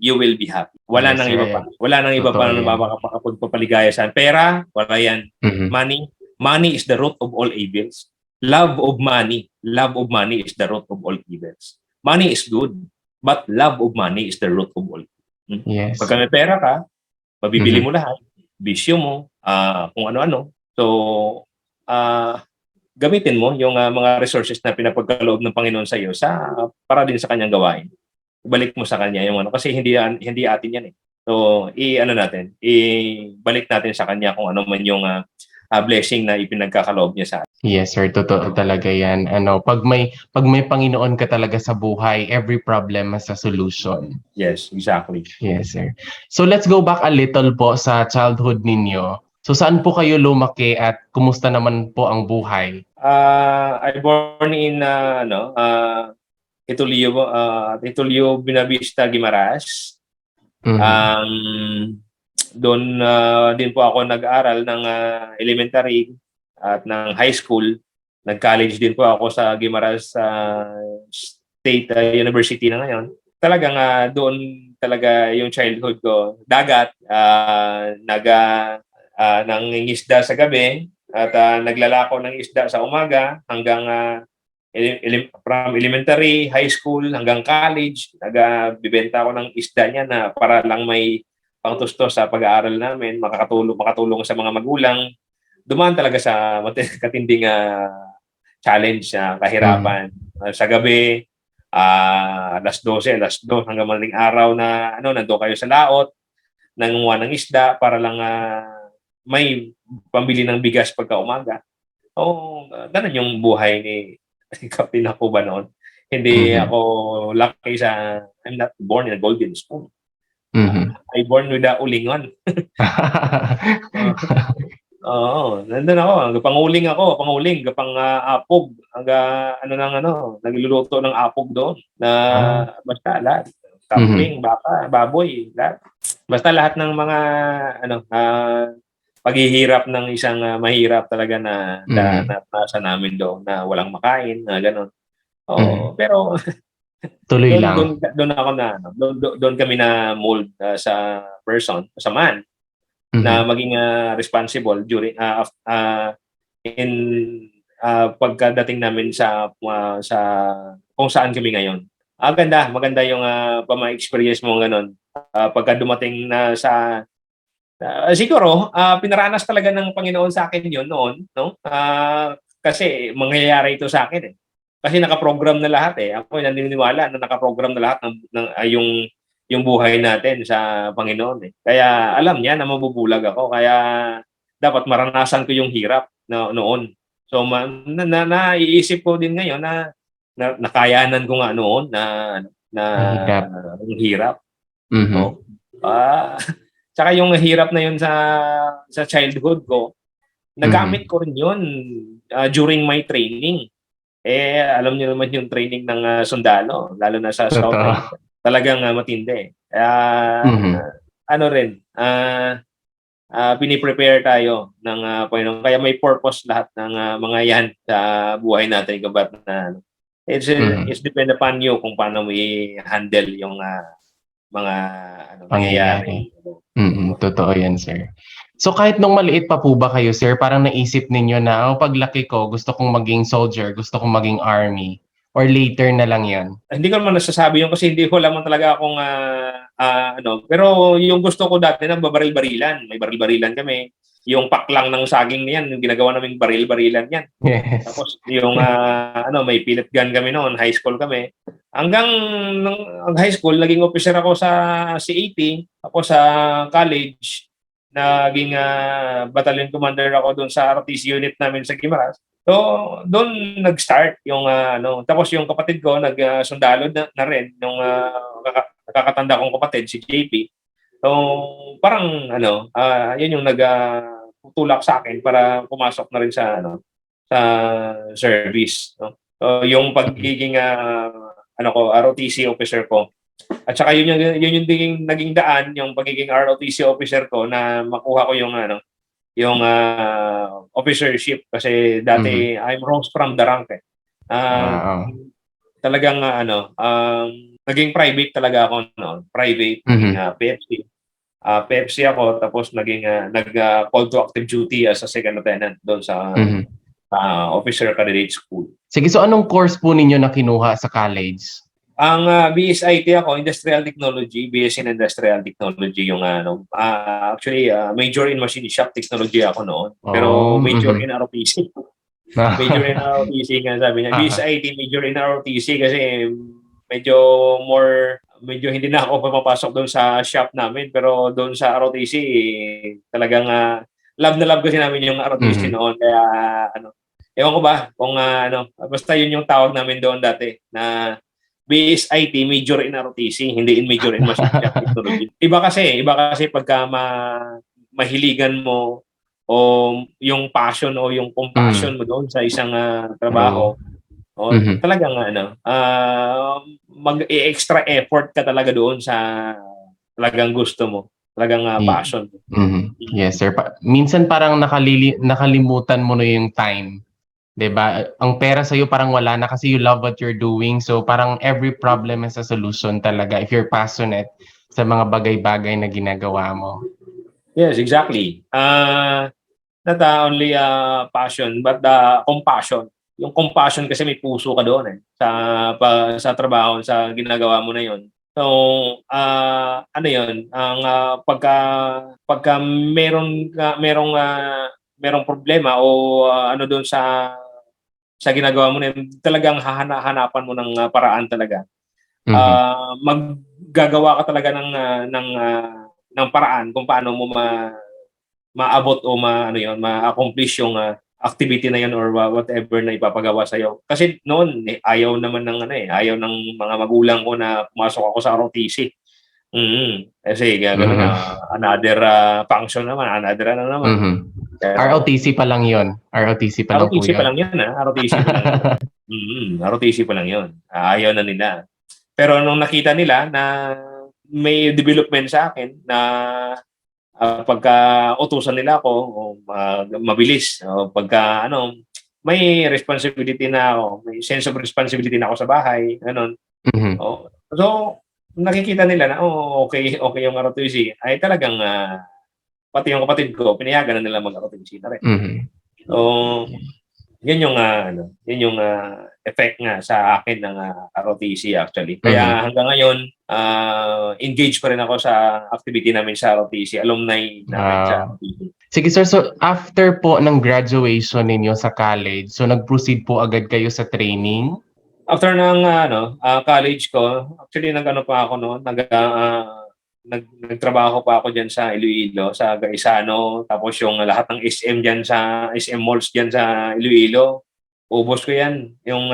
you will be happy. Wala nang iba pa. Wala nang iba pa na makakapagpapaligaya sa pera. Wala yan. Money is the root of all evils. Love of money is the root of all evils. Money is good, but love of money is the root of all. Yes. Pagka may pera ka, mabibili mo lahat, bisyo mo, kung ano-ano. So, gamitin mo yung mga resources na pinapagkaloob ng Panginoon sa iyo para din sa kanyang gawain. Ibalik mo sa kanya yung kasi hindi atin yan eh. So, ibalik natin sa kanya kung ano man yung blessing na ipinagkakaloob niya sa atin. Yes, sir. Totoo talaga yan. Pag may Panginoon ka talaga sa buhay, every problem has a solution. Yes, exactly. Yes, sir. So let's go back a little po sa childhood ninyo. So saan po kayo lumaki at kumusta naman po ang buhay? I born in Itulio Buenavista, Guimaras. Doon din po ako nag-aral ng elementary at ng high school. Nag-college din po ako sa Guimaras State University na ngayon. Talagang doon talaga yung childhood ko. Dagat, nangingisda sa gabi at naglalako ng isda sa umaga hanggang from elementary, high school hanggang college. Nagbibenta ako ng isda niya na para lang may pangtustos sa pag-aaral namin, makatulong sa mga magulang. Dumaan talaga sa katinding challenge, kahirapan. Sa gabi, alas 12 hanggang madaling araw na nandoon kayo sa laot, nangunguha ng isda para lang may pambili ng bigas pagka umaga. Ganun yung buhay ni Captain Hakuba noon. Hindi ako lucky I'm not born in a golden spoon. I born with a ulingon. Nandun ako. Panguling, gapang apog. Nagluluto ng apog doon. Basta lahat. Kambing, baka, baboy, lahat. Basta lahat ng mga paghihirap ng isang mahirap talaga na nasa namin doon na walang makain, gano'n. Pero tuloy lang. Doon kami na mold sa person, sa man, na maging responsible during pagkadating namin sa kung saan kami ngayon. Maganda yung pama-experience mo ganun. Pagka dumating na sa siguro pinaranas talaga ng Panginoon sa akin yun noon, no? Kasi mangyayari ito sa akin eh. kasi nakaprogram na lahat eh. Ako naniniwala na nakaprogram na lahat yung buhay natin sa Panginoon eh. Kaya alam niya na mabubulag ako. Kaya dapat maranasan ko yung hirap noon. So naiisip ko din ngayon na nakayanan ko nga noon na Mahirap. yung hirap. Mhm. No? Tsaka yung hirap na yun sa childhood ko, nagamit ko rin yun during my training. Alam niyo naman yung training ng sundalo, lalo na sa Scout Totoo. Rifle. Talagang matindi. Mhm. Ano rin, piniprepare tayo ng Panginoon. Kaya may purpose lahat ng mga yan sa buhay natin. Kabat na it's depend upon you kung paano mo i-handle yung mga Pangyayari. nangyayari. Totoo yan, sir. So kahit nung maliit pa po ba kayo, sir, parang naisip ninyo na, paglaki ko, gusto kong maging soldier, gusto kong maging army, or later na lang yan? Hindi ko naman nasasabi yun kasi hindi ko lamang talaga akong pero yung gusto ko dati na babaril-barilan. May baril-barilan kami. Yung paklang ng saging niyan, yung ginagawa naming baril-barilan yan. Yes. Tapos yung may pellet gun kami noon, high school kami. Hanggang high school, naging officer ako sa C-80. Tapos sa college, naging battalion commander ako doon sa ROTC unit namin sa Guimaras. So, doon nag-start yung tapos yung kapatid ko nag-sundalo na rin yung nakakatanda kong kapatid si JP. So, parang yun yung nagtutulak sa akin para pumasok na rin sa sa service, no? So, yung pagiging ROTC officer ko. At saka yun yung naging daan, yung pagiging ROTC officer ko na makuha ko yung officership kasi dati I'm rose from the rank eh. Wow. Talagang naging private talaga ako noon. Private, PFC. PFC ako tapos naging nag-call to active duty as a second lieutenant doon sa officer candidate school. Sige, so anong course po ninyo na kinuha sa college? Ang BSIT ako, Industrial Technology, BS in Industrial Technology yung actually major in machine shop technology ako noon. Pero major in ROTC. Major in ROTC nga sabi niya. BSIT major in ROTC kasi medyo hindi na ako papapasok doon sa shop namin pero doon sa ROTC talagang love na love kasi namin yung ROTC noon kaya ewan ko ba kung basta yun yung tawag namin doon dati na BSIT major in ROTC, hindi in major in machine shop technology. Iba kasi pagka mahiligan mo o yung passion o yung compassion mo doon sa isang trabaho. Talagang mag-extra effort ka talaga doon sa talagang gusto mo, talagang passion. Yes, sir. Minsan parang nakalimutan mo na yung time. 'Di ba? Ang pera sa iyo parang wala na kasi you love what you're doing. So parang every problem has a solution talaga if you're passionate sa mga bagay-bagay na ginagawa mo. Yes, exactly. Not only passion but compassion. Yung compassion kasi may puso ka doon sa trabaho, sa ginagawa mo na 'yon. So, yun, ang pagka merong problema o doon sa ginagawa mo na talagang hahanapan mo ng paraan talaga. Maggagawa ka talaga ng paraan kung paano mo maabot o ma-accomplish yung activity na yun or whatever na ipapagawa sa iyo. Kasi noon ayaw naman ayaw ng mga magulang ko na pumasok ako sa ROTC. Kasi gano'n another function naman, another naman. ROTC pa lang 'yon. ROTC pa lang po 'yon. ROTC pa lang 'yon, ROTC pa lang 'yon. ROTC pa lang 'yon. Ayaw na nila. Pero nung nakita nila na may development sa akin na pagka utusan nila ako mabilis pagka may responsibility na ako, may sense of responsibility na ako sa bahay, ganun. So nakikita nila na okay yung ROTC ay talagang pati yung kapatid ko pinayagan na nila mag-ROTC na rin. So yun yung effect nga sa akin ng ROTC actually. Kaya hanggang ngayon engaged pa rin ako sa activity namin sa ROTC, alumni namin sa ROTC. Sige sir, so after po ng graduation ninyo sa college, so nag-proceed po agad kayo sa training? After ng college ko, actually nag-ano pa ako noon, nagtrabaho pa ako diyan sa Iloilo, sa Gaisano, tapos yung lahat ng SM diyan sa SM malls diyan sa Iloilo. Ubos ko 'yan. Yung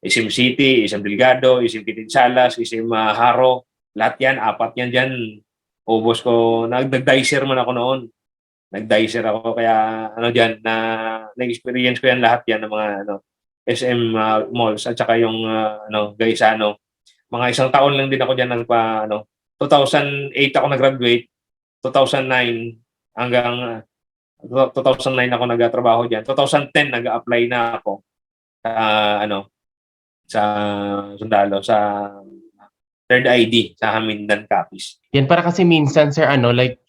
SM City, SM Delgado, SM Pitinsalas, SM Haro, lahat 'yan, apat 'yan diyan. Ubos ko. Nag-dicer man ako noon. Nag-dicer ako kaya diyan na-experience ko 'yan lahat 'yan ng mga SM malls at saka yung Gaisano. Mga isang taon lang din ako diyan 2008 ako nag-graduate, 2009 hanggang 2009 ako nagtatrabaho diyan. 2010 nag-a-apply na ako sa sa sundalo sa Third ID sa Hamindan Capiz. Yan para kasi minsan sir like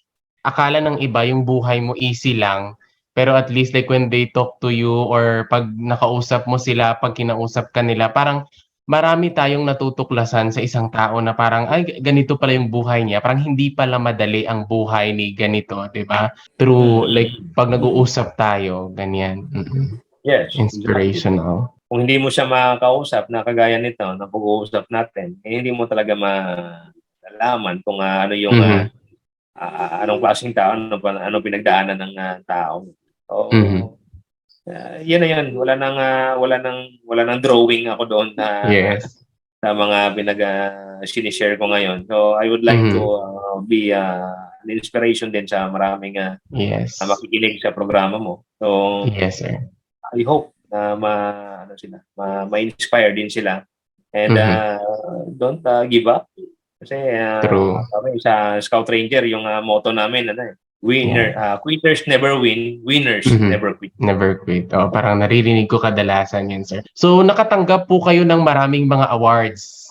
akala ng iba yung buhay mo easy lang, pero at least like when they talk to you or pag nakausap mo sila, pag kinausap ka nila, parang marami tayong natutuklasan sa isang tao na parang ay ganito pala yung buhay niya. Parang hindi pala madali ang buhay ni ganito, 'di ba? Through like pag nag-uusap tayo, ganyan. Yes. Inspirational. Kung hindi mo siya makakausap na kagaya nito na pag-uusap natin, hindi mo talaga malalaman kung ano yung anong klaseng tao, ano pinagdaanan ng tao. So, yan na yan. Wala nang drawing ako doon na sa mga sinishare ko ngayon. So, I would like to be an inspiration din sa maraming na makikinig sa programa mo. So, yes, sir. I hope na ma-inspire din sila. And don't give up. Kasi kami sa Scout Ranger, yung motto namin, quitters never win, winners never quit. Never quit. Parang naririnig ko kadalasan yan, sir. So, nakatanggap po kayo ng maraming mga awards.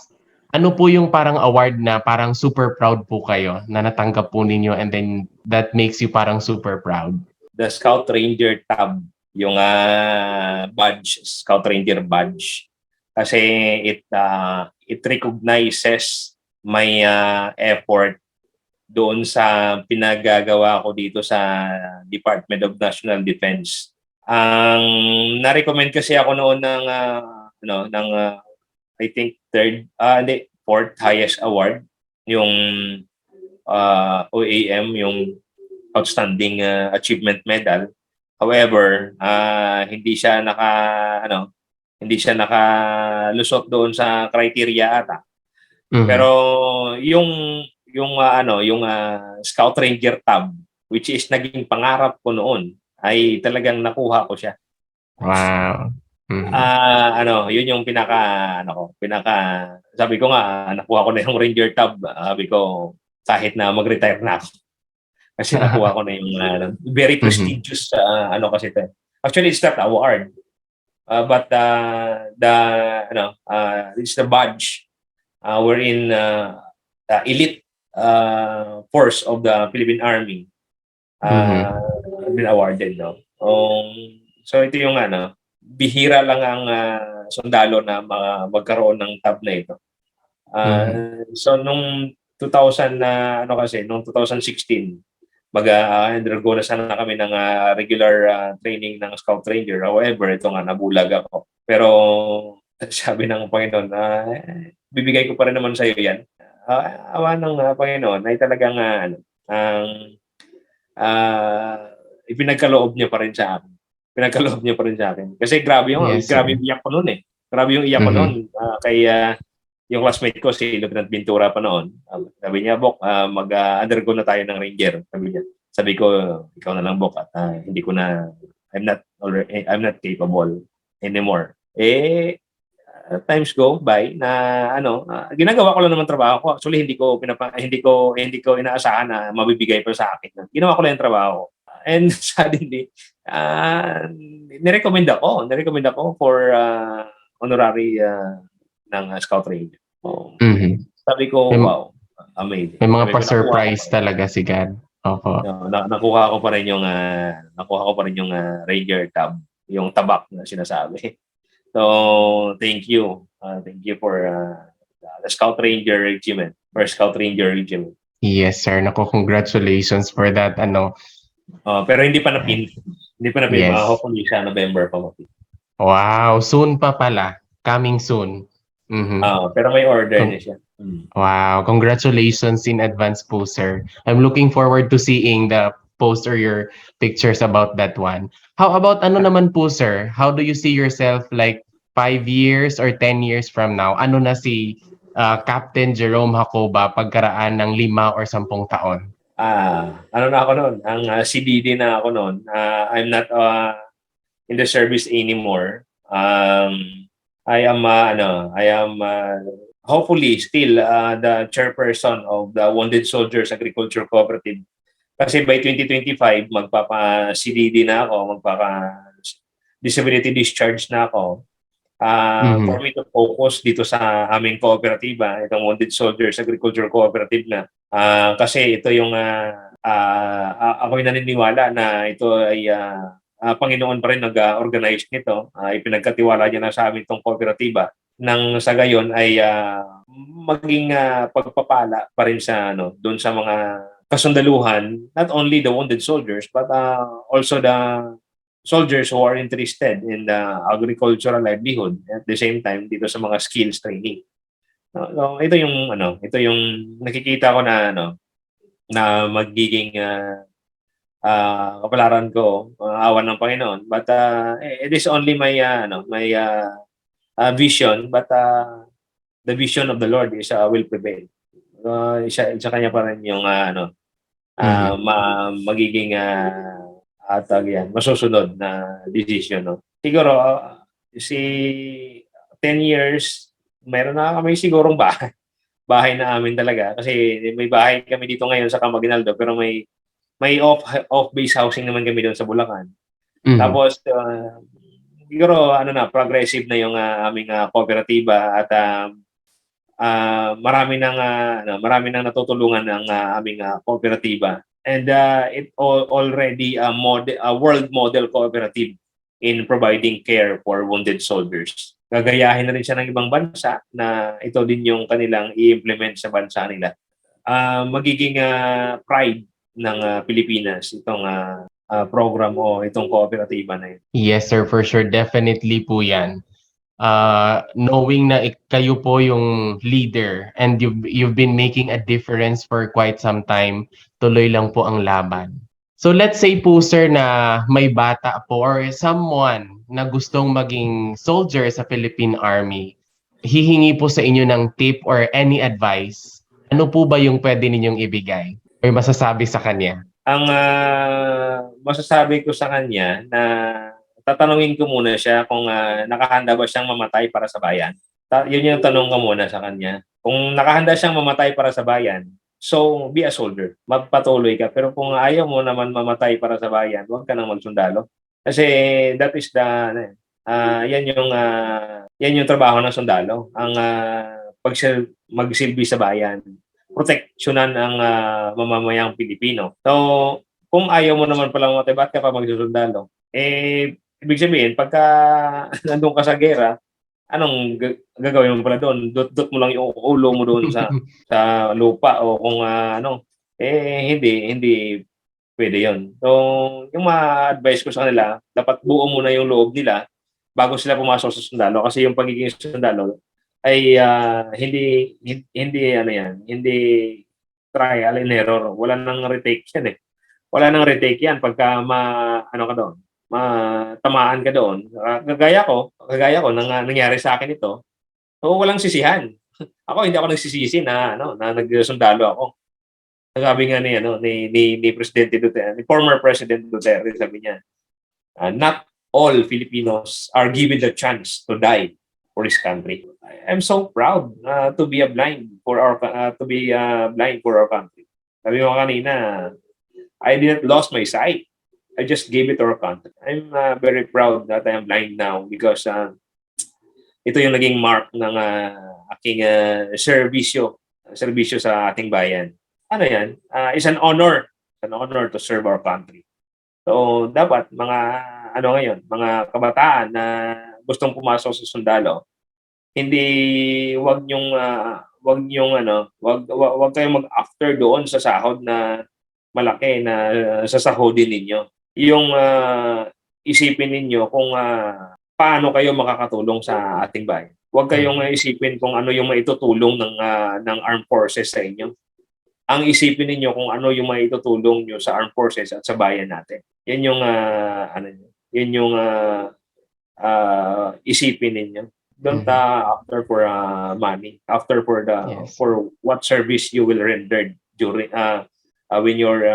Ano po yung parang award na parang super proud po kayo na natanggap po ninyo and then that makes you parang super proud? The Scout Ranger tab, yung badge, Scout Ranger badge. Kasi it recognizes my effort doon sa pinagagawa ko dito sa Department of National Defense. Ang na-recommend kasi ako noon ng I think fourth highest award, yung OAM, yung Outstanding Achievement Medal. However, hindi siya nakalusot doon sa criteria ata. Pero yung Scout Ranger tab, which is naging pangarap ko noon, ay talagang nakuha ko siya. Wow. Yun yung sabi ko nga, nakuha ko na yung Ranger tab. Sabi ko, kahit na mag-retire na ako. Kasi nakuha ko na yung very prestigious kasi ito. Actually, it's not award. But it's the badge wherein the elite force of the Philippine Army been awarded. So ito yung bihira lang ang sundalo na magkaroon ng tab na ito. So nung 2016, mag-undergo na sana kami ng regular training ng Scout Ranger. However, ito nga, nabulag ako. Pero sabi ng Panginoon, bibigay ko pa rin naman sa iyo yan. Awa ng Panginoon ay talagang ipinagkaloob niya pa rin sa akin. Kasi grabe yung iyak ko noon eh. Grabe yung iyak ko noon. Kaya yung classmate ko, si Lieutenant Bintura pa noon, sabi niya, Bok, mag-undergo na tayo ng Ranger. Sabi ko, ikaw na lang, Bok, at I'm not capable anymore. Times go by na ginagawa ko lang naman trabaho ko. Actually, hindi ko inaasahan na mabibigay pa sa akin. Ginawa ko lang yung trabaho. And suddenly, nirecommend ako for honorary ng Scout Ranger. Sabi ko, wow, amazing. May mga pa-surprise talaga si God. Opo. Nakuha ko pa rin yung Ranger tab, yung tabak na sinasabi. So, thank you. Thank you for the Scout Ranger Regiment, or Scout Ranger Regiment. Yes, sir. Congratulations for that. Pero hindi pa napin. Yes. Hopefully sa November pa mapin. Wow, soon pa pala. coming soon. Mhm. Pero may order na Con siya. Wow, congratulations in advance po, sir. I'm looking forward to seeing the post or your pictures about that one. How about ano naman po, sir? How do you see yourself like 5 years or 10 years from now? Ano na si Captain Jerome Hacoba pagkaraan ng 5 or 10 taon? Ano na ako noon, ang CDD na ako noon. I'm not in the service anymore. I am hopefully still the chairperson of the Wounded Soldiers Agriculture Cooperative. Kasi by 2025, magpapa-CDD na ako, magpapa-disability discharge na ako. For Mhm. me to focus dito sa aming kooperatiba, itong Wounded Soldiers Agriculture Cooperative na. Kasi ito yung ako'y naniniwala na ito ay Panginoon pa rin nag-organize nito. Ipinagkatiwala niya na sa amin itong kooperatiba nang sa gayon ay maging pagpapala pa rin sa doon sa mga kasundaluhan, not only the wounded soldiers but also the soldiers who are interested in the agricultural livelihood at the same time dito sa mga skills training. So, ito yung nakikita ko na na magiging kapalaran ko, awan ng Panginoon. But it is only my vision, but the vision of the Lord is will prevail. Isa kanya pa rin yung Mhm. magiging masusunod na decision. No? Siguro, si 10 years, meron na kami sigurong bahay na amin talaga. Kasi may bahay kami dito ngayon sa Camiguinaldo, pero may off-base housing naman kami doon sa Bulacan. Mhm. Tapos, siguro, progressive na yung aming kooperatiba at marami nang natutulungan ng aming kooperatiba. And it already a world model cooperative in providing care for wounded soldiers. Gagayahin na rin siya ng ibang bansa na ito din yung kanilang i-implement sa bansa nila. Magiging pride ng Pilipinas itong program o itong kooperatiba na ito. Yes, sir, for sure. Definitely po yan. Knowing na kayo po yung leader and you've been making a difference for quite some time, tuloy lang po ang laban. So let's say po, sir, na may bata po or someone na gustong maging soldier sa Philippine Army, hihingi po sa inyo ng tip or any advice. Ano po ba yung pwede ninyong ibigay or masasabi sa kanya? Ang masasabi ko sa kanya na tatanungin ko muna siya kung nakahanda ba siyang mamatay para sa bayan. Yun yung tanong ko muna sa kanya. Kung nakahanda siyang mamatay para sa bayan, so be a soldier. Magpatuloy ka. Pero kung ayaw mo naman mamatay para sa bayan, huwag ka nang magsundalo. Kasi that is the yan yung trabaho ng sundalo. Ang magsilbi sa bayan, proteksyonan ang mamamayang Pilipino. So, kung ayaw mo naman palang mamatay, ba't ka pa magsusundalo? Ibig sabihin, pagka nandun ka sa gera, anong gagawin mo pala doon? Dot mo lang yung ulo mo doon sa lupa o kung hindi pwede yon. So, yung ma-advise ko sa kanila, dapat buo muna yung loob nila bago sila pumasok sa sundalo kasi yung pagiging sundalo ay hindi trial and error. Wala nang retake yan eh. Wala nang retake yan pagka ka doon, matamaan ka doon. Kagaya ko nangyari sa akin ito. So walang sisihan. Hindi ako nagsisisi na nagsundalo ako. Sabi nga ni Presidente Duterte, ni former President Duterte, sabi niya, not all Filipinos are given the chance to die for his country. I'm so proud to be blind for our country. Sabi mo kanina, I didn't lost my sight. I just gave it to our country. I'm very proud that I am blind now because ito yung naging mark ng aking serbisyo sa ating bayan. It's an honor. It's an honor to serve our country. So, dapat mga kabataan na gustong pumasok sa sundalo, wag kayong mag-after doon sa sahod na malaki na sasahodin ninyo. Yung isipin ninyo kung paano kayo makakatulong sa ating bayan. Huwag kayong isipin kung ano yung maitutulong ng armed forces sa inyo. Ang isipin ninyo kung ano yung maitutulong nyo sa armed forces at sa bayan natin. Yan yung yun yung isipin ninyo. Don't after for money, after for for what service you will render during when you're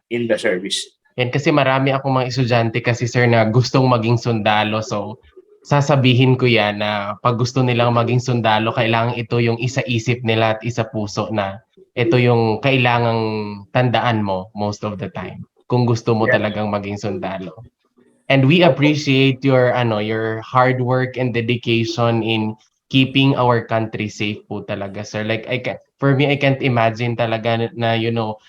in the service. Yan kasi marami akong mga estudyante kasi sir na gustong maging sundalo. So sasabihin ko yan na pag gusto nilang maging sundalo, kailangan ito yung isa-isip nila at isa puso na ito yung kailangang tandaan mo most of the time kung gusto mo talagang maging sundalo. And we appreciate your hard work and dedication in keeping our country safe po talaga, sir. Like for me, I can't imagine talaga na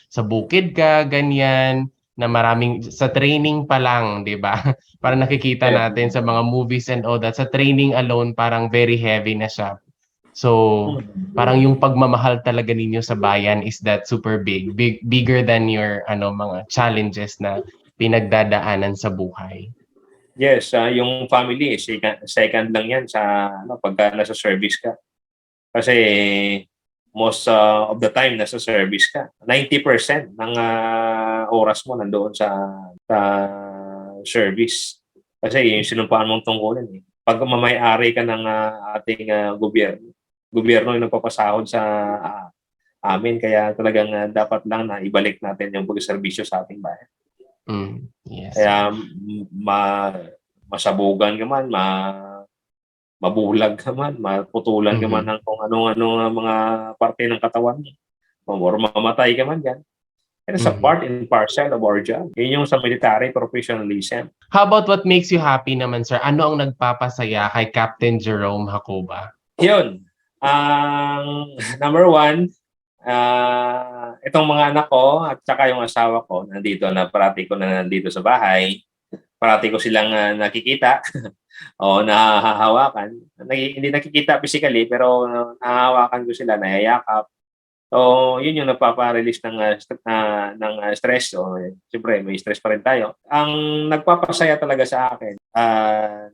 sa bukid ka ganyan na maraming sa training pa lang, 'di ba? Para nakikita natin sa mga movies and all that, sa training alone parang very heavy na siya. So, parang yung pagmamahal talaga ninyo sa bayan is that super bigger than your mga challenges na pinagdadaanan sa buhay. Yes, yung family second lang yan sa pagka nasa service ka. Kasi most of the time nasa service ka. 90% ng oras mo nandoon sa service. Kasi yung sinumpaan mong tungkulin eh. Pag mamay-ari ka ng ating gobyerno yung nagpapasahod sa amin, kaya talagang dapat lang na ibalik natin yung pagservisyo sa ating bayan. Yes. Kaya masabugan ka man, mabulag ka man, maputulan ka man ng kung ano-ano mga parte ng katawan mo, or mamatay ka man dyan. It's a part and parcel of our job. Yun yung sa military professionalism. How about what makes you happy naman, sir? Ano ang nagpapasaya kay Captain Jerome Hacoba? Yun. Number one, itong mga anak ko at saka yung asawa ko nandito na parati ko na nandito sa bahay. Parati ko silang nakikita o nahahawakan. Hindi nakikita physically pero nahahawakan ko sila, nayayakap. So, yun yung nagpapa-release ng stress. So, siyempre, may stress pa rin tayo. Ang nagpapasaya talaga sa akin,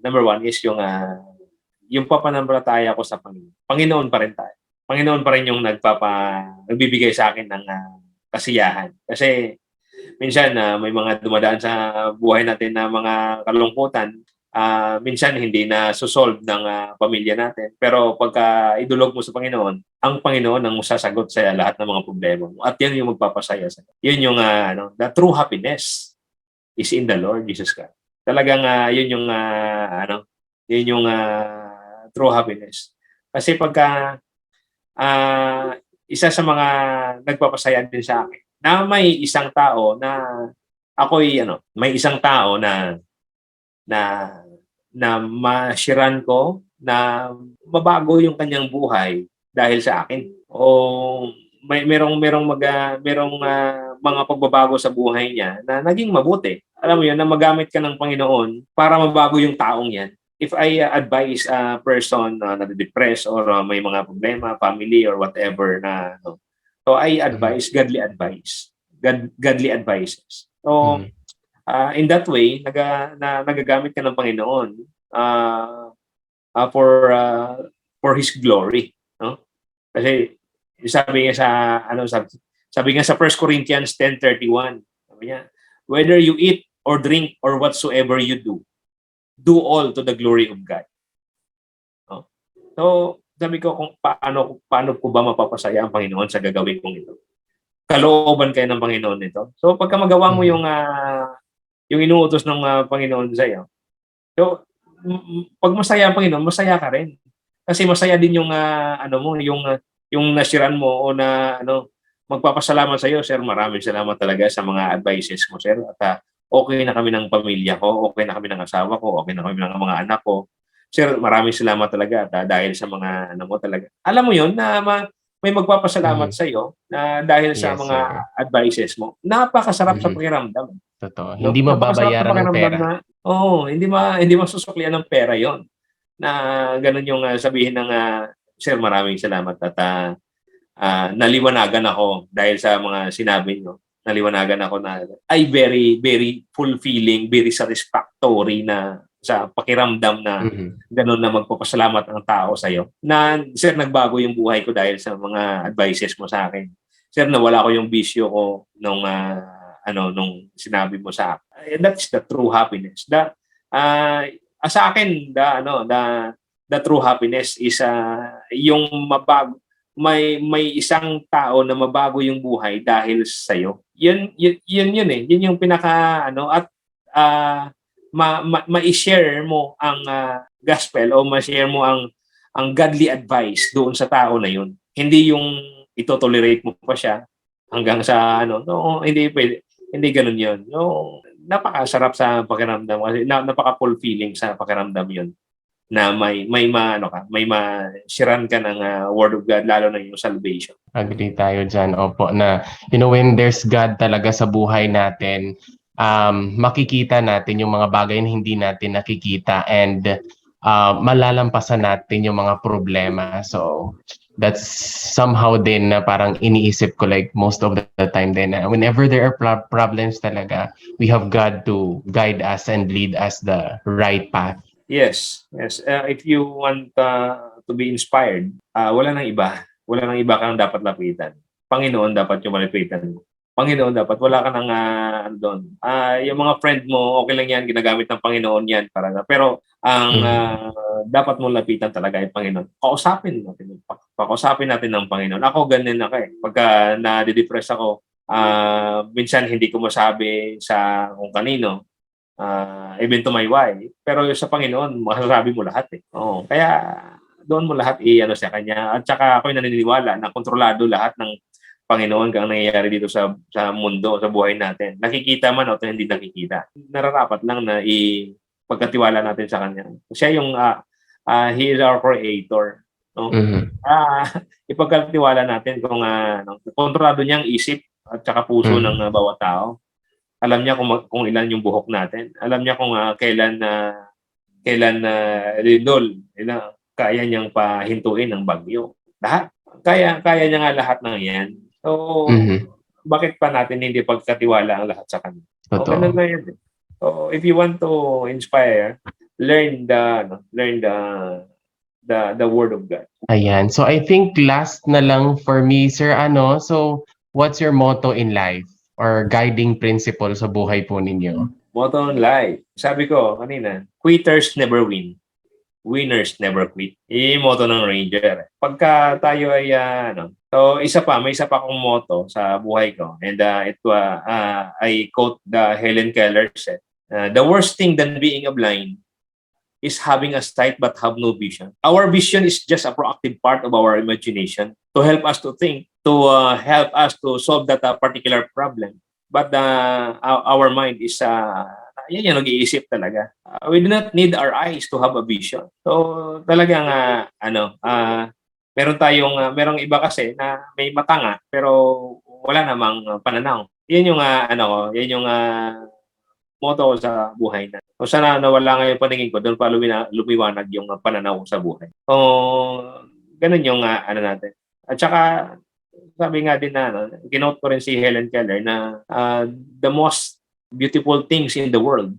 number one is yung papananampalataya ko sa Panginoon. Panginoon pa rin tayo. Panginoon pa rin yung nagbibigay sa akin ng kasiyahan. Kasi minsan may mga dumadaan sa buhay natin na mga kalungkutan, minsan hindi na susolve ng pamilya natin. Pero pagka idulog mo sa Panginoon, ang Panginoon ang sasagot sa lahat ng mga problema mo. At yan yung magpapasaya sa. Yun yung the true happiness is in the Lord Jesus Christ. Talagang yun yung true happiness. Kasi pagka isa sa mga nagpapasaya din sa akin na may isang tao na may isang tao na mashiran ko na mabago yung kanyang buhay dahil sa akin. O merong mga pagbabago sa buhay niya na naging mabuti. Alam mo yun, na magamit ka ng Panginoon para mabago yung taong yan. If I advise a person na depressed or may mga problema, family or whatever so I advise godly advice. Godly advices. So in that way, nagagamit ka ng Panginoon for His glory, no? Kasi sabi nga sa 1 Corinthians 10:31, sabi niya, whether you eat or drink or whatsoever you do all to the glory of God. No? So, sabi ko kung paano ko ba mapapasaya ang Panginoon sa gagawin kong ito. Kalooban kayo ng Panginoon nito. So, pagka magawa mo yung inuutos ng Panginoon sa iyo, so, pag masaya ang Panginoon, masaya ka rin. Kasi masaya din yung yung nasiran mo o magpapasalamat sa iyo, sir. Maraming salamat talaga sa mga advices mo, sir. At okay na kami ng pamilya ko, okay na kami ng asawa ko, okay na kami ng mga anak ko. Sir, maraming salamat talaga dahil sa mga mo talaga. Alam mo yun na may magpapasalamat sa iyo na dahil sa mga advices mo. Napakasarap sa pakiramdam. Totoo. Hindi mababayaran ng pera. Hindi masusuklian ng pera yon. Na ganun yung sabihin ng sir, maraming salamat at naliwanagan ako dahil sa mga sinabi nyo. Naliwanagan ako na ay very, very fulfilling, very satisfactory na sa pakiramdam na Mhm. ganun na magpapasalamat ang tao sa'yo. Na, sir, nagbago yung buhay ko dahil sa mga advices mo sa akin. Sir, nawala ko yung bisyo ko nung sinabi mo sa akin. That's the true happiness. Sa akin, the true happiness is yung mabago, may isang tao na mabago yung buhay dahil sa iyo. Yun eh. Yun yung pinaka at ma-share mo ang gospel o ma-share mo ang godly advice doon sa tao na yun. Hindi yung ito-tolerate mo pa siya hanggang sa no, hindi pwede. Hindi ganoon yun. No, napakasarap sa pakiramdam kasi napaka-fulfilling sa pakiramdam yun na may ma-sharean ka ng word of God, lalo na yung salvation. Agree tayo dyan, opo, na when there's God talaga sa buhay natin, makikita natin yung mga bagay na hindi natin nakikita and malalampasan natin yung mga problema. So that's somehow din na parang iniisip ko like most of the time din na whenever there are problems talaga, we have God to guide us and lead us the right path. Yes. If you want to be inspired, wala nang iba. Wala nang iba kang dapat lapitan. Panginoon dapat yung malapitan mo. Panginoon dapat. Wala ka nang doon. Yung mga friend mo, okay lang yan. Ginagamit ng Panginoon yan. Pero ang dapat mong lapitan talaga ay Panginoon. Pakausapin natin ng Panginoon. Ako ganyan ako eh. Pagka na-depress ako, minsan hindi ko masabi sa kung kanino. Even to my wife. Pero sa Panginoon, masasabi mo lahat eh. Kaya doon mo lahat sa Kanya. At saka ako'y naniniwala na kontrolado lahat ng Panginoon kang nangyayari dito sa mundo, sa buhay natin. Nakikita man o hindi nakikita. Nararapat lang na ipagkatiwala natin sa Kanya. Siya yung, He is our Creator. No? Ipagkatiwala natin kung kontrolado niya ang isip at saka puso ng bawat tao. Alam niya kung ilan yung buhok natin. Alam niya kung kailan lindol, kaya niyang pahintuin ng bagyo. Lahat. Kaya niya nga lahat ng yan. So, bakit pa natin hindi pagkatiwala ang lahat sa Kanya? Ganun na yan. So, if you want to inspire, learn the Word of God. Ayan. So, I think last na lang for me, Sir, so what's your motto in life? Or guiding principle sa buhay po ninyo? Motto in life. Sabi ko kanina, quitters never win. Winners never quit. Yung motto ng Ranger. Pagka tayo ay so may isa pa akong motto sa buhay ko. And I quote the Helen Keller said, the worst thing than being a blind is having a sight but have no vision. Our vision is just a proactive part of our imagination to help us to think, to help us to solve that particular problem. But our mind is yan yung nag-iisip talaga. We do not need our eyes to have a vision. So talagang merong iba kasi na may mata nga pero wala namang pananaw. Yan yung yan yung motto ko sa buhay na. O sana nawala nga yung paningin ko, doon pa lumiwanag yung pananaw ko sa buhay. Ganun yung natin. At saka, sabi nga din na, kinote ko rin si Helen Keller na the most beautiful things in the world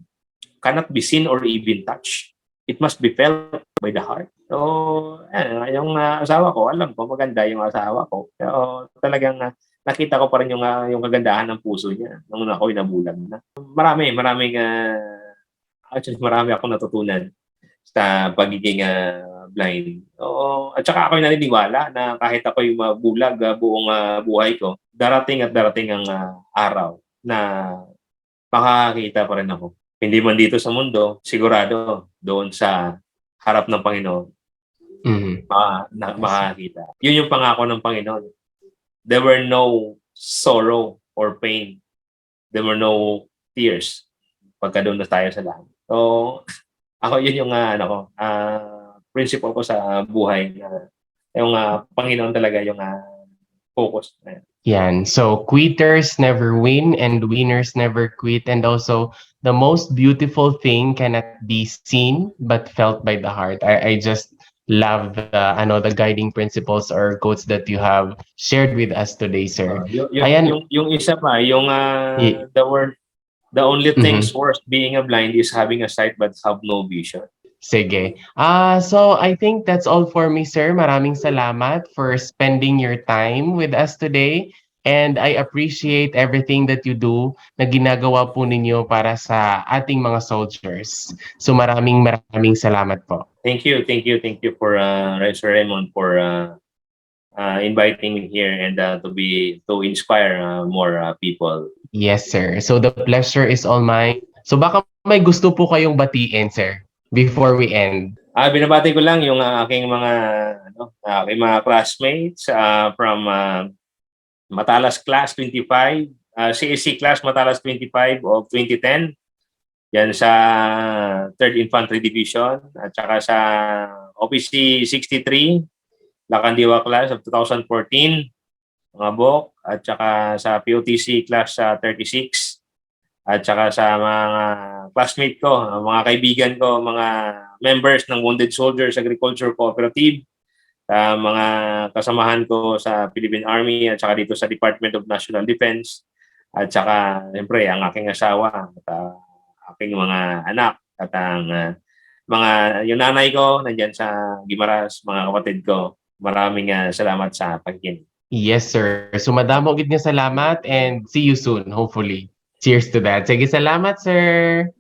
cannot be seen or even touched. It must be felt by the heart. So, yung asawa ko, alam ko, maganda yung asawa ko. Pero talagang nakita ko pa rin yung kagandahan ng puso niya nung ako'y nabulag na. Marami akong natutunan sa pagiging blind. At saka ako'y naniniwala na kahit ako'y mabulag buong buhay ko, darating ang araw na makakakita pa rin ako. Hindi man dito sa mundo, sigurado doon sa harap ng Panginoon. Makakakita. Yun yung pangako ng Panginoon. There were no sorrow or pain. There were no tears pagka doon na tayo sa langit. So, ako yun yung principle ko sa buhay. Yung Panginoon talaga yung focus. Yan. So, quitters never win and winners never quit. And also, the most beautiful thing cannot be seen but felt by the heart. I just love the guiding principles or quotes that you have shared with us today, sir. Yung isa pa, yung the word The only things Mhm. worse being a blind is having a sight but have no vision. Sige. So I think that's all for me, sir. Maraming salamat for spending your time with us today. And I appreciate everything that you do na ginagawa po ninyo para sa ating mga soldiers. So maraming salamat po. Thank you for Sir Raymond for inviting me here and to inspire more people. Yes, sir. So the pleasure is all mine. So baka may gusto po kayong batiin, sir, before we end. Binabati ko lang yung aking mga classmates from Matalas Class 25, CSC Class Matalas 25 of 2010, yan sa 3rd Infantry Division, at saka sa OPC 63, Lacandiwa Class of 2014, mga BOC, at saka sa POTC Class 36, at saka sa mga classmate ko, mga kaibigan ko, mga members ng Wounded Soldiers Agriculture Cooperative, mga kasamahan ko sa Philippine Army at saka dito sa Department of National Defense, at saka siyempre ang aking asawa at aking mga anak at ang yung nanay ko nandiyan sa Guimaras, mga kapatid ko. Maraming salamat sa pakikinig. Yes, sir. So madamo gid nga salamat and see you soon, hopefully. Cheers to that. Sige, salamat, sir.